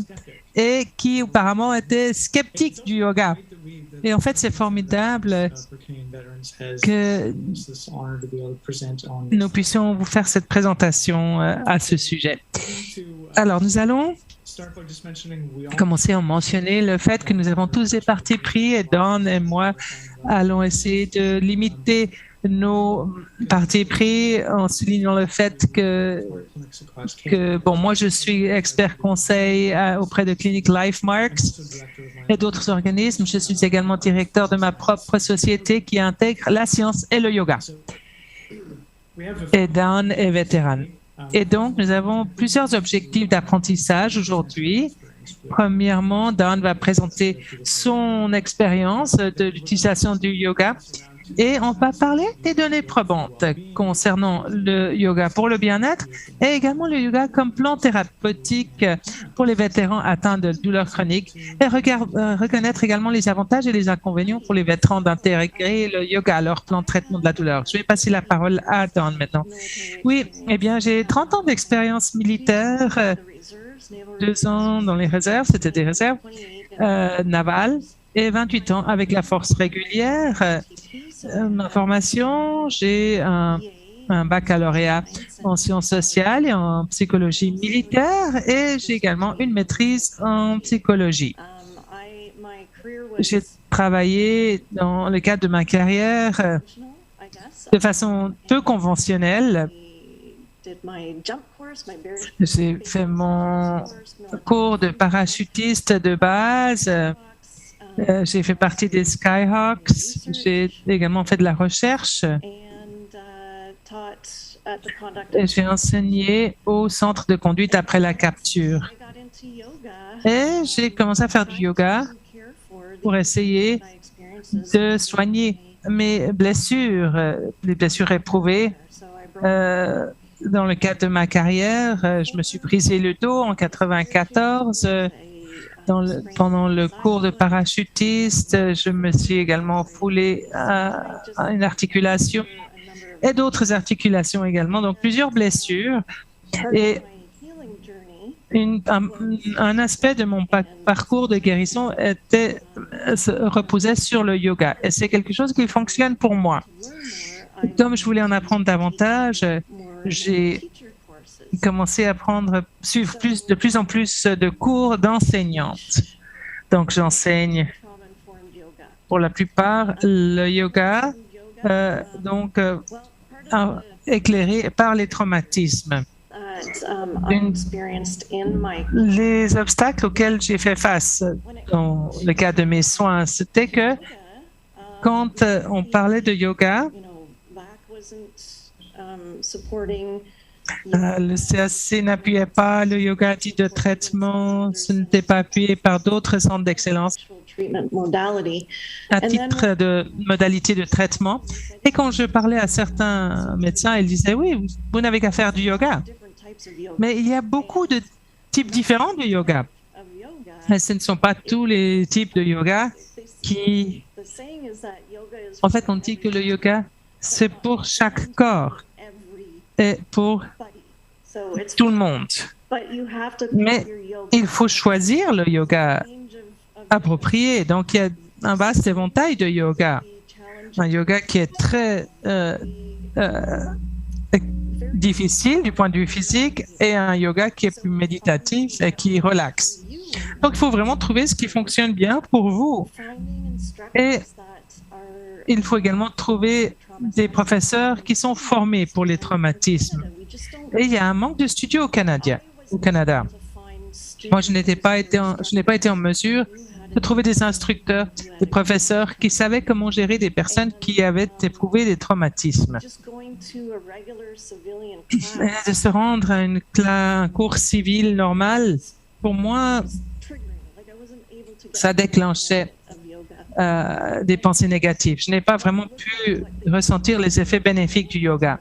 et qui auparavant était sceptique du yoga. Et en fait, c'est formidable que nous puissions vous faire cette présentation à ce sujet. Alors, nous allons commencer à mentionner le fait que nous avons tous des partis pris et Dan et moi allons essayer de limiter nos partis pris en soulignant le fait que bon, moi je suis expert conseil auprès de Clinique LifeMarks et d'autres organismes. Je suis également directeur de ma propre société qui intègre la science et le yoga. Et Dan est vétéran. Et donc, nous avons plusieurs objectifs d'apprentissage aujourd'hui. Premièrement, Dan va présenter son expérience de l'utilisation du yoga et on va parler des données probantes concernant le yoga pour le bien-être et également le yoga comme plan thérapeutique pour les vétérans atteints de douleurs chroniques et reconnaître également les avantages et les inconvénients pour les vétérans d'intégrer le yoga à leur plan de traitement de la douleur. Je vais passer la parole à Dan maintenant. Oui, eh bien, j'ai 30 ans d'expérience militaire, 2 ans dans les réserves, c'était des réserves navales, et 28 ans avec la force régulière. Ma formation, j'ai un baccalauréat en sciences sociales et en psychologie militaire et j'ai également une maîtrise en psychologie. J'ai travaillé dans le cadre de ma carrière de façon peu conventionnelle. J'ai fait mon cours de parachutiste de base. J'ai fait partie des Skyhawks. J'ai également fait de la recherche. J'ai enseigné au centre de conduite après la capture. Et j'ai commencé à faire du yoga pour essayer de soigner mes blessures, les blessures éprouvées. Dans le cadre de ma carrière, je me suis brisé le dos en 1994. Pendant le cours de parachutiste, je me suis également foulé à une articulation et d'autres articulations également, donc plusieurs blessures. Et un aspect de mon parcours de guérison reposait sur le yoga. Et c'est quelque chose qui fonctionne pour moi. Comme je voulais en apprendre davantage, j'ai commencé à suivre de plus en plus de cours d'enseignante. Donc, j'enseigne pour la plupart le yoga, éclairé par les traumatismes. Les obstacles auxquels j'ai fait face dans le cadre de mes soins, c'était que quand on parlait de yoga, le CAC n'appuyait pas le yoga dit de traitement, ce n'était pas appuyé par d'autres centres d'excellence à titre de modalité de traitement. Et quand je parlais à certains médecins, ils disaient oui, vous n'avez qu'à faire du yoga. Mais il y a beaucoup de types différents de yoga. Et ce ne sont pas tous les types de yoga qui... En fait, on dit que le yoga, c'est pour chaque corps et pour tout le monde. Mais il faut choisir le yoga approprié. Donc, il y a un vaste éventail de yoga. Un yoga qui est très difficile du point de vue physique et un yoga qui est plus méditatif et qui relaxe. Donc, il faut vraiment trouver ce qui fonctionne bien pour vous. Et il faut également trouver des professeurs qui sont formés pour les traumatismes. Et il y a un manque de studios au Canada. Moi, je n'ai pas été en mesure de trouver des instructeurs, des professeurs qui savaient comment gérer des personnes qui avaient éprouvé des traumatismes. Et de se rendre à un cours civil normal, pour moi, ça déclenchait des pensées négatives. Je n'ai pas vraiment pu ressentir les effets bénéfiques du yoga.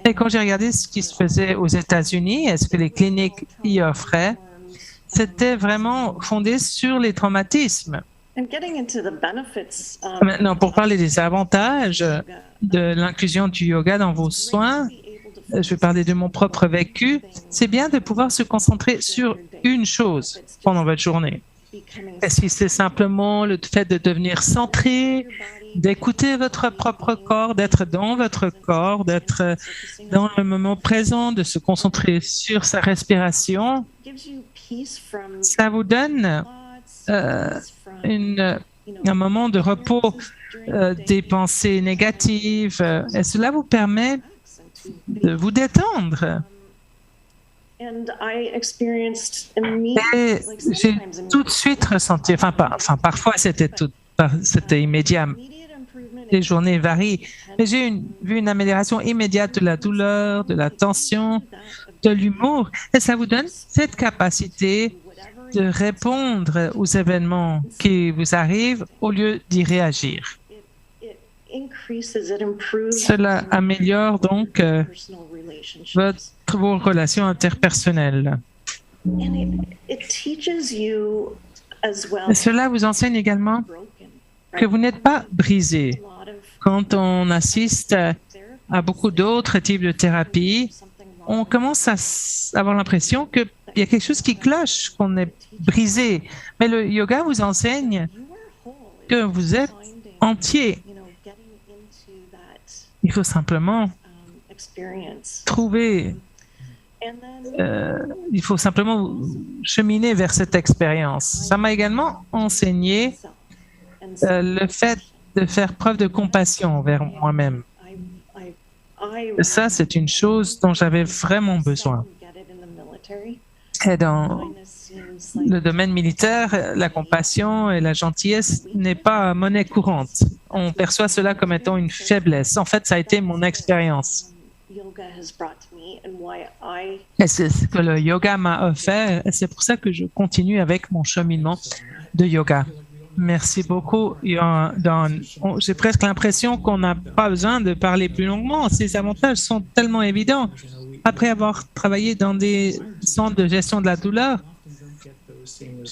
Et quand j'ai regardé ce qui se faisait aux États-Unis et ce que les cliniques y offraient, c'était vraiment fondé sur les traumatismes. Maintenant, pour parler des avantages de l'inclusion du yoga dans vos soins, je vais parler de mon propre vécu. C'est bien de pouvoir se concentrer sur une chose pendant votre journée. Est-ce que c'est simplement le fait de devenir centré, d'écouter votre propre corps, d'être dans votre corps, d'être dans le moment présent, de se concentrer sur sa respiration? Ça vous donne un moment de repos des pensées négatives et cela vous permet de vous détendre. Et j'ai tout de suite ressenti, parfois c'était immédiat, les journées varient, mais j'ai vu une amélioration immédiate de la douleur, de la tension, de l'humour, et ça vous donne cette capacité de répondre aux événements qui vous arrivent au lieu d'y réagir. Cela améliore donc vos relations interpersonnelles. Et cela vous enseigne également que vous n'êtes pas brisé. Quand on assiste à beaucoup d'autres types de thérapies, on commence à avoir l'impression qu'il y a quelque chose qui cloche, qu'on est brisé. Mais le yoga vous enseigne que vous êtes entier. Il faut simplement il faut simplement cheminer vers cette expérience. Ça m'a également enseigné le fait de faire preuve de compassion envers moi-même. Ça, c'est une chose dont j'avais vraiment besoin. Et dans le domaine militaire, la compassion et la gentillesse n'est pas monnaie courante. On perçoit cela comme étant une faiblesse. En fait, ça a été mon expérience. Et c'est ce que le yoga m'a offert. Et c'est pour ça que je continue avec mon cheminement de yoga. Merci beaucoup, Don. J'ai presque l'impression qu'on n'a pas besoin de parler plus longuement. Ces avantages sont tellement évidents. Après avoir travaillé dans des centres de gestion de la douleur,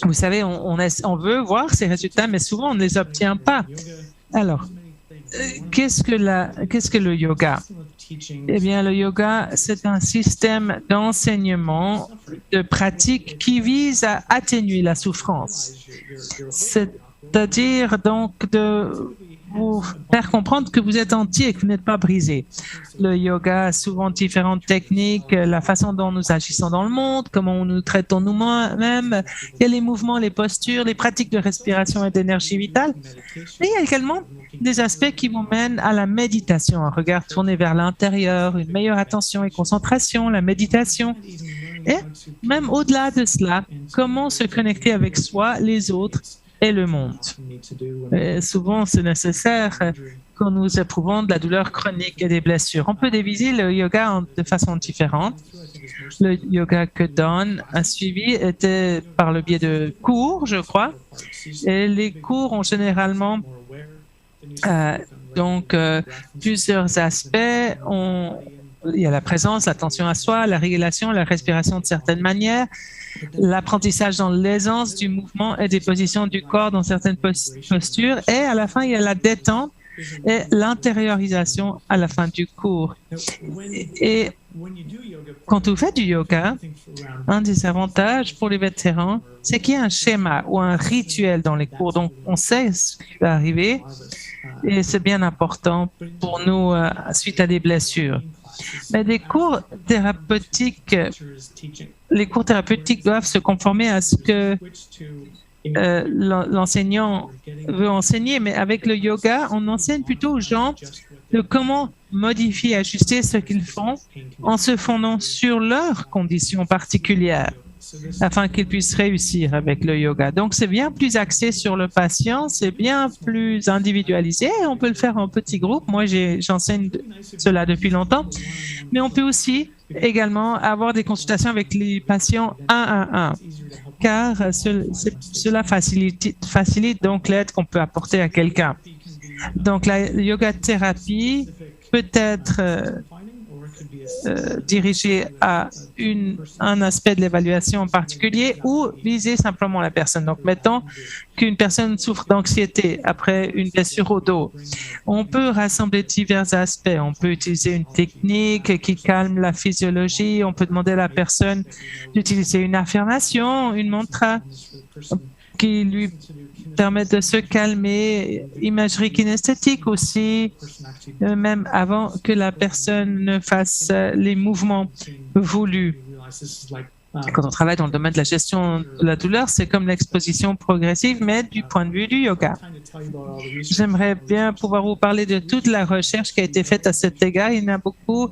vous savez, on veut voir ces résultats, mais souvent on ne les obtient pas. Alors, qu'est-ce que le yoga? Eh bien, le yoga, c'est un système d'enseignement, de pratique qui vise à atténuer la souffrance. C'est-à-dire donc de vous faire comprendre que vous êtes entier et que vous n'êtes pas brisé. Le yoga a souvent différentes techniques, la façon dont nous agissons dans le monde, comment nous traitons nous-mêmes. Il y a les mouvements, les postures, les pratiques de respiration et d'énergie vitale. Mais il y a également des aspects qui vous mènent à la méditation, un regard tourné vers l'intérieur, une meilleure attention et concentration, la méditation. Et même au-delà de cela, comment se connecter avec soi, les autres et le monde. Et souvent, c'est nécessaire quand nous éprouvons de la douleur chronique et des blessures. On peut diviser le yoga de façon différente. Le yoga que Don a suivi était par le biais de cours, je crois. Et les cours ont généralement plusieurs aspects. Il y a la présence, l'attention à soi, la régulation, la respiration de certaines manières, l'apprentissage dans l'aisance du mouvement et des positions du corps dans certaines postures. Et à la fin, il y a la détente et l'intériorisation à la fin du cours. Et quand vous faites du yoga, un des avantages pour les vétérans, c'est qu'il y a un schéma ou un rituel dans les cours. Donc, on sait ce qui va arriver et c'est bien important pour nous suite à des blessures. Mais les cours thérapeutiques doivent se conformer à ce que l'enseignant veut enseigner, mais avec le yoga, on enseigne plutôt aux gens de comment modifier, ajuster ce qu'ils font en se fondant sur leurs conditions particulières afin qu'ils puissent réussir avec le yoga. Donc, c'est bien plus axé sur le patient, c'est bien plus individualisé. On peut le faire en petits groupes. Moi, j'enseigne cela depuis longtemps. Mais on peut aussi également avoir des consultations avec les patients un à un, car cela facilite donc l'aide qu'on peut apporter à quelqu'un. Donc, la yoga thérapie peut être dirigé à un aspect de l'évaluation en particulier ou viser simplement la personne. Donc, mettons qu'une personne souffre d'anxiété après une blessure au dos. On peut rassembler divers aspects. On peut utiliser une technique qui calme la physiologie. On peut demander à la personne d'utiliser une affirmation, une mantra qui lui permettent de se calmer, imagerie kinesthétique aussi, même avant que la personne ne fasse les mouvements voulus. Quand on travaille dans le domaine de la gestion de la douleur, c'est comme l'exposition progressive, mais du point de vue du yoga. J'aimerais bien pouvoir vous parler de toute la recherche qui a été faite à cet égard. Il y en a beaucoup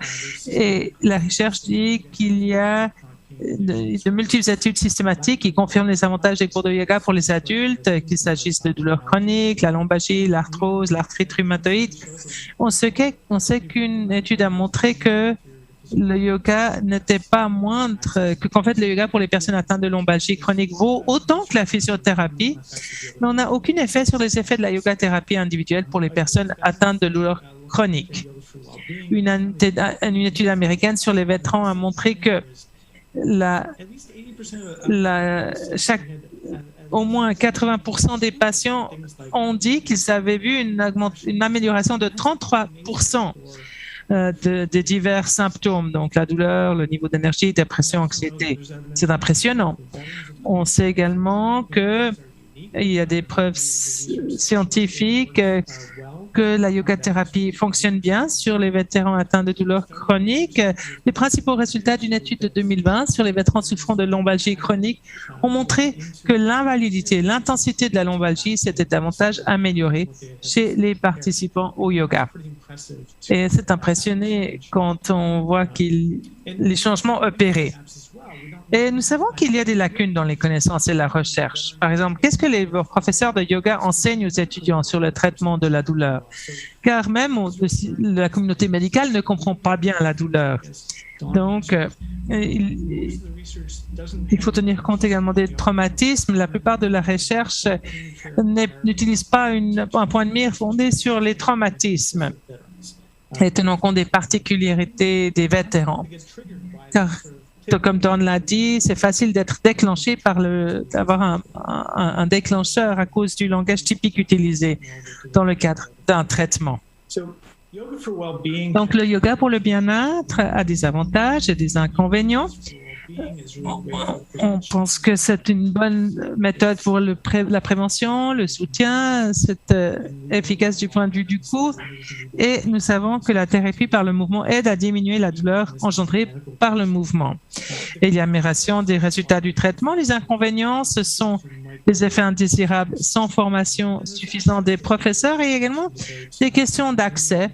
et la recherche dit qu'il y a de multiples études systématiques qui confirment les avantages des cours de yoga pour les adultes, qu'il s'agisse de douleurs chroniques, la lombalgie, l'arthrose, l'arthrite rhumatoïde. On sait qu'une étude a montré que le yoga n'était pas moindre, qu'en fait le yoga pour les personnes atteintes de lombalgie chronique vaut autant que la physiothérapie, mais on n'a aucun effet sur les effets de la yoga thérapie individuelle pour les personnes atteintes de douleurs chroniques. Une étude américaine sur les vétérans a montré que au moins 80% des patients ont dit qu'ils avaient vu une amélioration de 33% des divers symptômes, donc la douleur, le niveau d'énergie, dépression, anxiété. C'est impressionnant. On sait également qu'il y a des preuves scientifiques que la yoga thérapie fonctionne bien sur les vétérans atteints de douleurs chroniques. Les principaux résultats d'une étude de 2020 sur les vétérans souffrant de lombalgie chronique ont montré que l'invalidité, l'intensité de la lombalgie s'était davantage améliorée chez les participants au yoga. Et c'est impressionné quand on voit les changements opérés. Et nous savons qu'il y a des lacunes dans les connaissances et la recherche. Par exemple, qu'est-ce que les professeurs de yoga enseignent aux étudiants sur le traitement de la douleur? Car même la communauté médicale ne comprend pas bien la douleur. Donc, il faut tenir compte également des traumatismes. La plupart de la recherche n'utilise pas un point de mire fondé sur les traumatismes et tenant compte des particularités des vétérans. Car comme Don l'a dit, c'est facile d'être déclenché d'avoir un déclencheur à cause du langage typique utilisé dans le cadre d'un traitement. Donc, le yoga pour le bien-être a des avantages et des inconvénients. On pense que c'est une bonne méthode pour la prévention, le soutien, c'est efficace du point de vue du coût et nous savons que la thérapie par le mouvement aide à diminuer la douleur engendrée par le mouvement. Et l'amélioration des résultats du traitement, les inconvénients, ce sont les effets indésirables sans formation suffisante des professeurs et également des questions d'accès.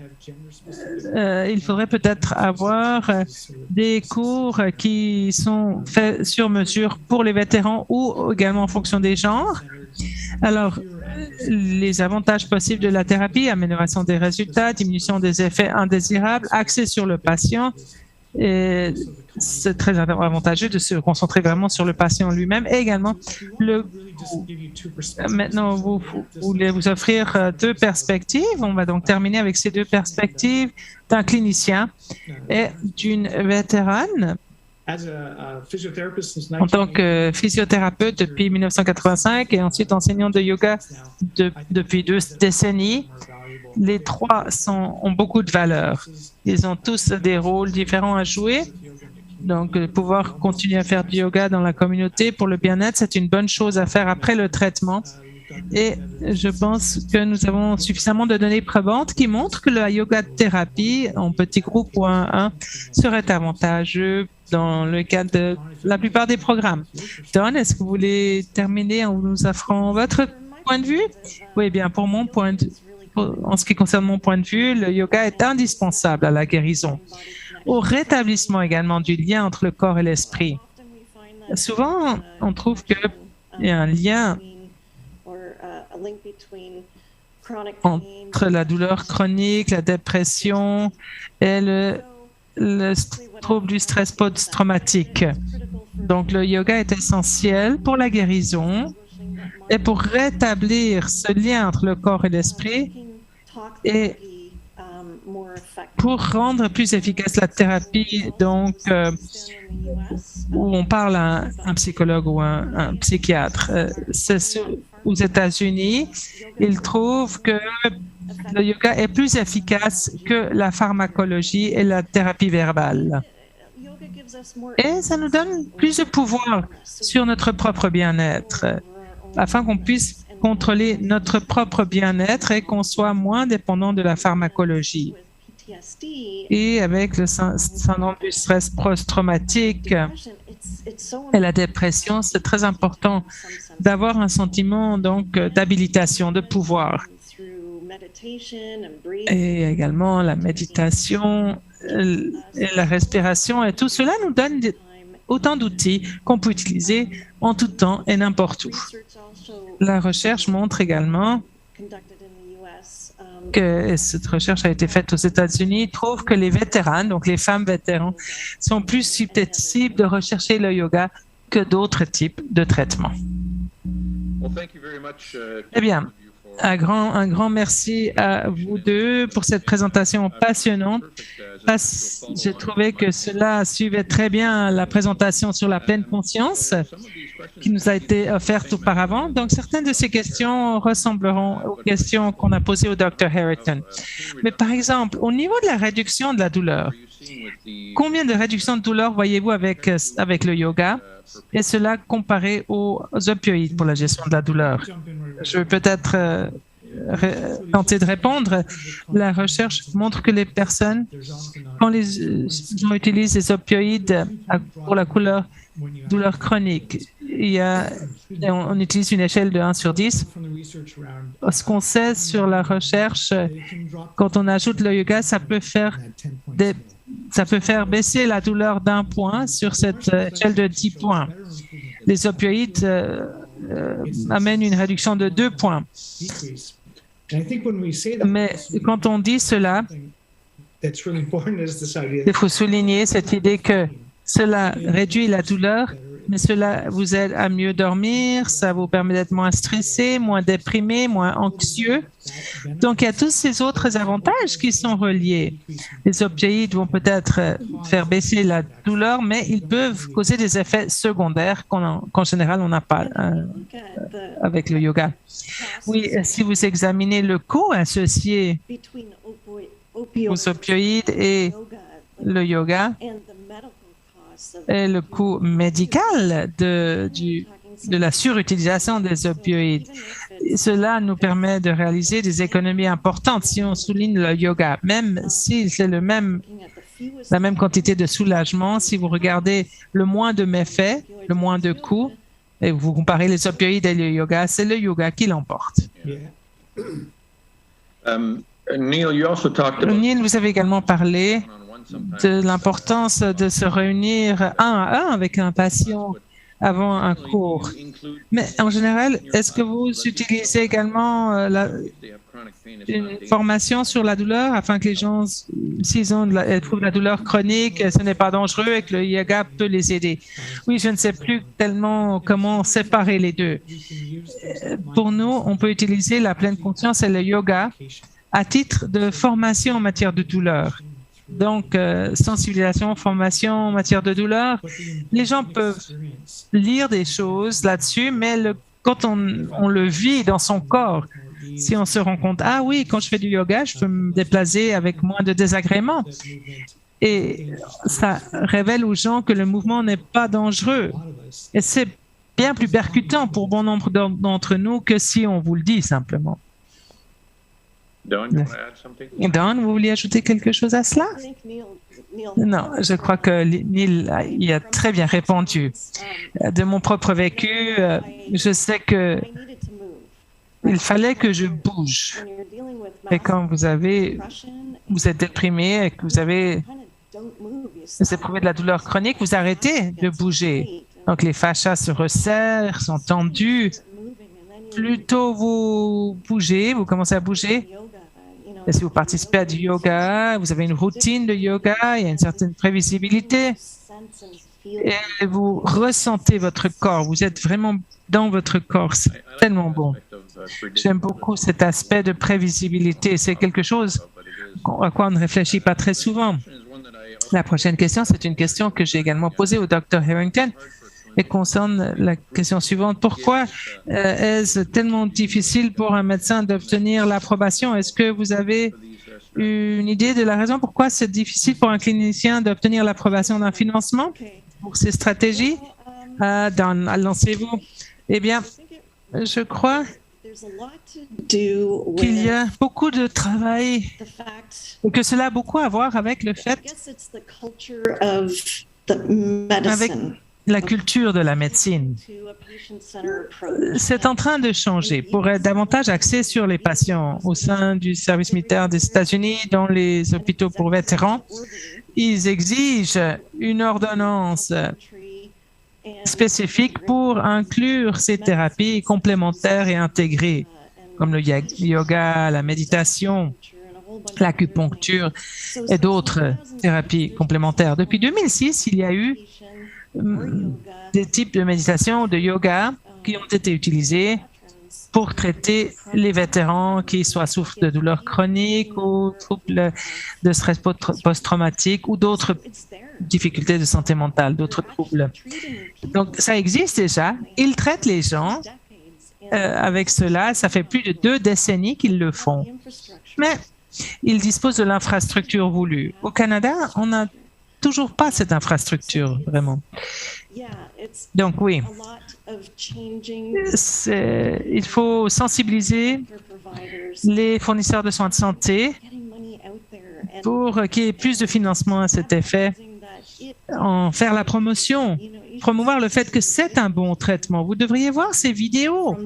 Il faudrait peut-être avoir des cours qui sont faits sur mesure pour les vétérans ou également en fonction des genres. Alors, les avantages possibles de la thérapie, amélioration des résultats, diminution des effets indésirables, accès sur le patient. Et c'est très avantageux de se concentrer vraiment sur le patient lui-même et également maintenant vous voulez vous offrir deux perspectives. On va donc terminer avec ces deux perspectives d'un clinicien et d'une vétérane. En tant que physiothérapeute depuis 1985 et ensuite enseignant de yoga depuis 2 décennies, les trois ont beaucoup de valeur. Ils ont tous des rôles différents à jouer. Donc, pouvoir continuer à faire du yoga dans la communauté pour le bien-être, c'est une bonne chose à faire après le traitement. Et je pense que nous avons suffisamment de données probantes qui montrent que la yoga thérapie en petit groupe ou 1-1 serait avantageux dans le cadre de la plupart des programmes. Don, est-ce que vous voulez terminer en nous offrant votre point de vue? Oui, bien, en ce qui concerne mon point de vue, le yoga est indispensable à la guérison, au rétablissement également du lien entre le corps et l'esprit. Souvent, on trouve qu'il y a un lien entre la douleur chronique, la dépression et le trouble du stress post-traumatique. Donc, le yoga est essentiel pour la guérison et pour rétablir ce lien entre le corps et l'esprit et pour rendre plus efficace la thérapie, donc où on parle à un psychologue ou un psychiatre. Aux États-Unis, ils trouvent que le yoga est plus efficace que la pharmacologie et la thérapie verbale. Et ça nous donne plus de pouvoir sur notre propre bien-être, afin qu'on puisse contrôler notre propre bien-être et qu'on soit moins dépendant de la pharmacologie. Et avec le syndrome du stress post-traumatique et la dépression, c'est très important d'avoir un sentiment donc d'habilitation, de pouvoir. Et également la méditation et la respiration, et tout cela nous donne autant d'outils qu'on peut utiliser en tout temps et n'importe où. La recherche montre également que cette recherche a été faite aux États-Unis, trouve que les vétérans, donc les femmes vétérans, sont plus susceptibles de rechercher le yoga que d'autres types de traitements. Eh bien, un grand merci à vous deux pour cette présentation passionnante. J'ai trouvé que cela suivait très bien la présentation sur la pleine conscience qui nous a été offerte auparavant. Donc, certaines de ces questions ressembleront aux questions qu'on a posées au Dr. Harrington. Mais par exemple, au niveau de la réduction de la douleur, combien de réduction de douleur voyez-vous avec le yoga et cela comparé aux opioïdes pour la gestion de la douleur? Je vais peut-être tenter de répondre. La recherche montre que les personnes, quand les gens utilisent des opioïdes pour la douleur chronique, on utilise une échelle de 1 sur 10. Ce qu'on sait sur la recherche, quand on ajoute le yoga, ça peut faire baisser la douleur d'1 point sur cette échelle de 10 points. Les opioïdes amènent une réduction de 2 points. Mais quand on dit cela, il faut souligner cette idée que cela réduit la douleur, mais cela vous aide à mieux dormir, ça vous permet d'être moins stressé, moins déprimé, moins anxieux. Donc, il y a tous ces autres avantages qui sont reliés. Les opioïdes vont peut-être faire baisser la douleur, mais ils peuvent causer des effets secondaires qu'en général, on n'a pas avec le yoga. Oui, si vous examinez le coût associé aux opioïdes et le yoga, et le coût médical de la surutilisation des opioïdes. Cela nous permet de réaliser des économies importantes si on souligne le yoga, même si c'est la même quantité de soulagement. Si vous regardez le moins de méfaits, le moins de coûts, et vous comparez les opioïdes et le yoga, c'est le yoga qui l'emporte. Neil, vous avez également parlé de l'importance de se réunir 1 à 1 avec un patient avant un cours. Mais en général, est-ce que vous utilisez également une formation sur la douleur afin que les gens, s'ils trouvent la douleur chronique, ce n'est pas dangereux et que le yoga peut les aider? Oui, je ne sais plus tellement comment séparer les deux. Pour nous, on peut utiliser la pleine conscience et le yoga à titre de formation en matière de douleur. Donc, sensibilisation, formation en matière de douleur, les gens peuvent lire des choses là-dessus, mais quand on le vit dans son corps, si on se rend compte, ah oui, quand je fais du yoga, je peux me déplacer avec moins de désagréments. Et ça révèle aux gens que le mouvement n'est pas dangereux. Et c'est bien plus percutant pour bon nombre d'entre nous que si on vous le dit simplement. Don, you want to add something? Don, vous vouliez ajouter quelque chose à cela? Non, je crois que Neil y a très bien répondu. De mon propre vécu, je sais que il fallait que je bouge. Et quand vous êtes déprimé et que vous éprouvez de la douleur chronique, vous arrêtez de bouger. Donc les fascias se resserrent, sont tendus. Plus tôt vous bougez, vous commencez à bouger. Et si vous participez à du yoga, vous avez une routine de yoga, il y a une certaine prévisibilité. Et vous ressentez votre corps, vous êtes vraiment dans votre corps, c'est tellement bon. J'aime beaucoup cet aspect de prévisibilité, c'est quelque chose à quoi on ne réfléchit pas très souvent. La prochaine question, c'est une question que j'ai également posée au Dr. Harrington et concerne la question suivante. Pourquoi est-ce tellement difficile pour un médecin d'obtenir l'approbation? Est-ce que vous avez une idée de la raison pourquoi c'est difficile pour un clinicien d'obtenir l'approbation d'un financement pour ces stratégies? Lancez-vous. Eh bien, je crois qu'il y a beaucoup de travail et que cela a beaucoup à voir avec le fait, avec la culture de la médecine. C'est en train de changer pour être davantage axé sur les patients. Au sein du service militaire des États-Unis, dans les hôpitaux pour vétérans, ils exigent une ordonnance spécifique pour inclure ces thérapies complémentaires et intégrées, comme le yoga, la méditation, l'acupuncture et d'autres thérapies complémentaires. Depuis 2006, il y a eu des types de méditation ou de yoga qui ont été utilisés pour traiter les vétérans qui soit souffrent de douleurs chroniques ou troubles de stress post-traumatique ou d'autres difficultés de santé mentale, d'autres troubles. Donc, ça existe déjà. Ils traitent les gens avec cela. Ça fait plus de 2 décennies qu'ils le font. Mais ils disposent de l'infrastructure voulue. Au Canada, on n'a toujours pas cette infrastructure, vraiment. Donc, oui. Il faut sensibiliser les fournisseurs de soins de santé pour qu'il y ait plus de financement à cet effet, en faire la promotion, promouvoir le fait que c'est un bon traitement. Vous devriez voir ces vidéos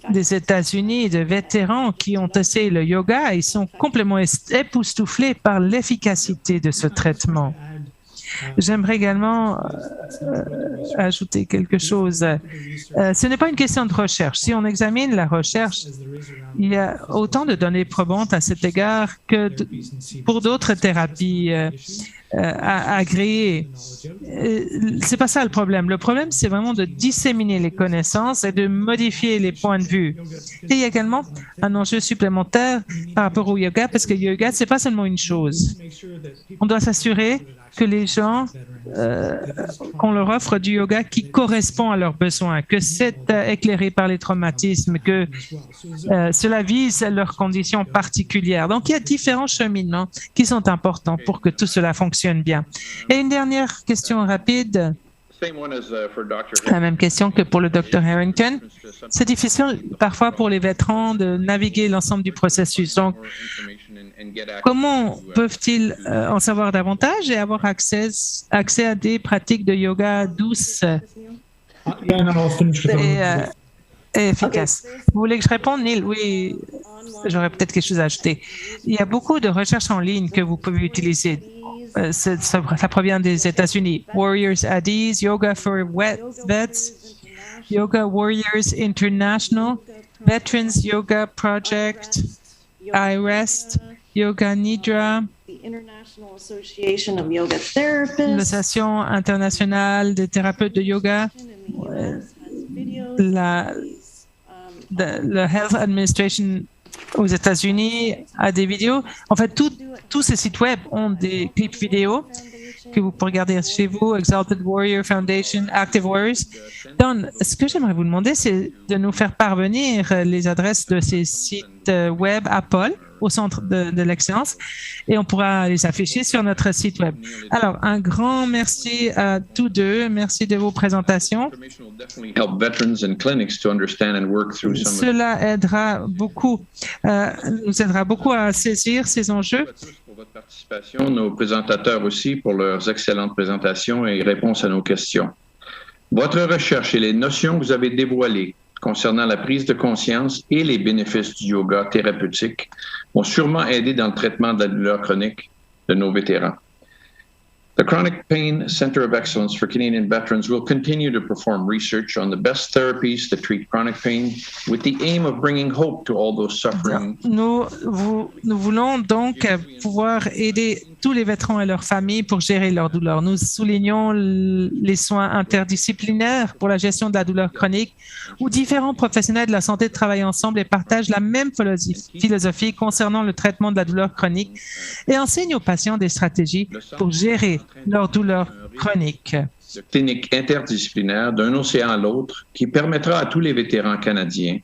des États-Unis de vétérans qui ont essayé le yoga. Ils sont complètement époustouflés par l'efficacité de ce traitement. J'aimerais également ajouter quelque chose. Ce n'est pas une question de recherche. Si on examine la recherche, il y a autant de données probantes à cet égard que pour d'autres thérapies agréées. C'est pas ça le problème. Le problème, c'est vraiment de disséminer les connaissances et de modifier les points de vue. Et il y a également un enjeu supplémentaire par rapport au yoga, parce que le yoga, c'est pas seulement une chose. On doit s'assurer que les gens, qu'on leur offre du yoga qui correspond à leurs besoins, que c'est éclairé par les traumatismes, que cela vise leurs conditions particulières. Donc, il y a différents cheminements qui sont importants pour que tout cela fonctionne bien. Et une dernière question rapide. La même question que pour le Dr. Harrington. C'est difficile parfois pour les vétérans de naviguer l'ensemble du processus. Donc, comment peuvent-ils en savoir davantage et avoir accès à des pratiques de yoga douces et efficaces? Vous voulez que je réponde, Neil? Oui, j'aurais peut-être quelque chose à ajouter. Il y a beaucoup de recherches en ligne que vous pouvez utiliser. Ça provient des États-Unis. Warriors at Ease, Yoga for Vets, Yoga Warriors International, Veterans Yoga Project, iRest, Yoga Nidra, l'Association internationale des thérapeutes de yoga, la Health Administration aux États-Unis a des vidéos. En fait, tous ces sites web ont des clips vidéo que vous pouvez regarder chez vous, Exalted Warrior Foundation, Active Warriors. Donc, ce que j'aimerais vous demander, c'est de nous faire parvenir les adresses de ces sites web à Paul au centre de l'excellence et on pourra les afficher sur notre site web. Alors, un grand merci à tous deux. Merci de vos présentations. Cela aidera beaucoup, nous aidera beaucoup à saisir ces enjeux. Pour votre participation, nos présentateurs aussi pour leurs excellentes présentations et réponses à nos questions. Votre recherche et les notions que vous avez dévoilées concernant la prise de conscience et les bénéfices du yoga thérapeutique vont sûrement aider dans le traitement de la douleur chronique de nos vétérans. The Chronic Pain Center of Excellence for Canadian Veterans will continue to perform research on the best therapies to treat chronic pain with the aim of bringing hope to all those suffering. Nous voulons donc pouvoir aider tous les vétérans et leurs familles pour gérer leur douleur. Nous soulignons les soins interdisciplinaires pour la gestion de la douleur chronique où différents professionnels de la santé travaillent ensemble et partagent la même philosophie concernant le traitement de la douleur chronique et enseignent aux patients des stratégies pour gérer leur douleur chronique. De clinique interdisciplinaire d'un océan à l'autre qui permettra à tous les vétérans canadiens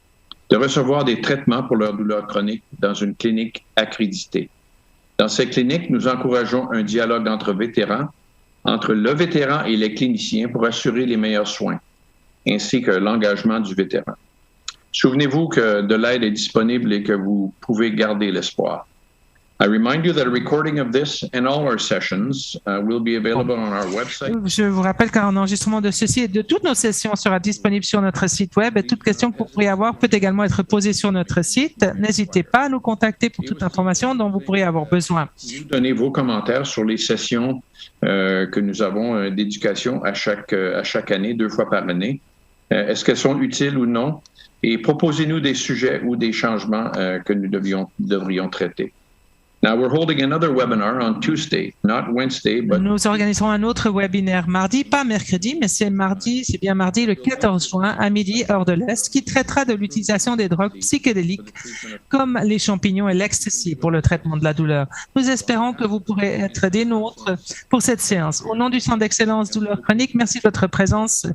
de recevoir des traitements pour leur douleur chronique dans une clinique accréditée. Dans ces cliniques, nous encourageons un dialogue entre vétérans, entre le vétéran et les cliniciens pour assurer les meilleurs soins, ainsi que l'engagement du vétéran. Souvenez-vous que de l'aide est disponible et que vous pouvez garder l'espoir. I remind you that a recording of this and all our sessions will be available on our website. Je vous rappelle qu'un enregistrement de ceci et de toutes nos sessions sera disponible sur notre site web et toute question que vous pourriez avoir peut également être posée sur notre site. N'hésitez pas à nous contacter pour toute information dont vous pourriez avoir besoin. Vous donnez vos commentaires sur les sessions que nous avons d'éducation à chaque année, 2 fois par année. Est-ce qu'elles sont utiles ou non? Et proposez-nous des sujets ou des changements que nous devrions traiter. Now we're holding another webinar on Tuesday, not Wednesday, but nous organiserons un autre webinaire mardi, pas mercredi, mais c'est bien mardi le 14 juin à midi, heure de l'Est, qui traitera de l'utilisation des drogues psychédéliques comme les champignons et l'ecstasy pour le traitement de la douleur. Nous espérons que vous pourrez être des nôtres pour cette séance. Au nom du Centre d'excellence douleur chronique, merci de votre présence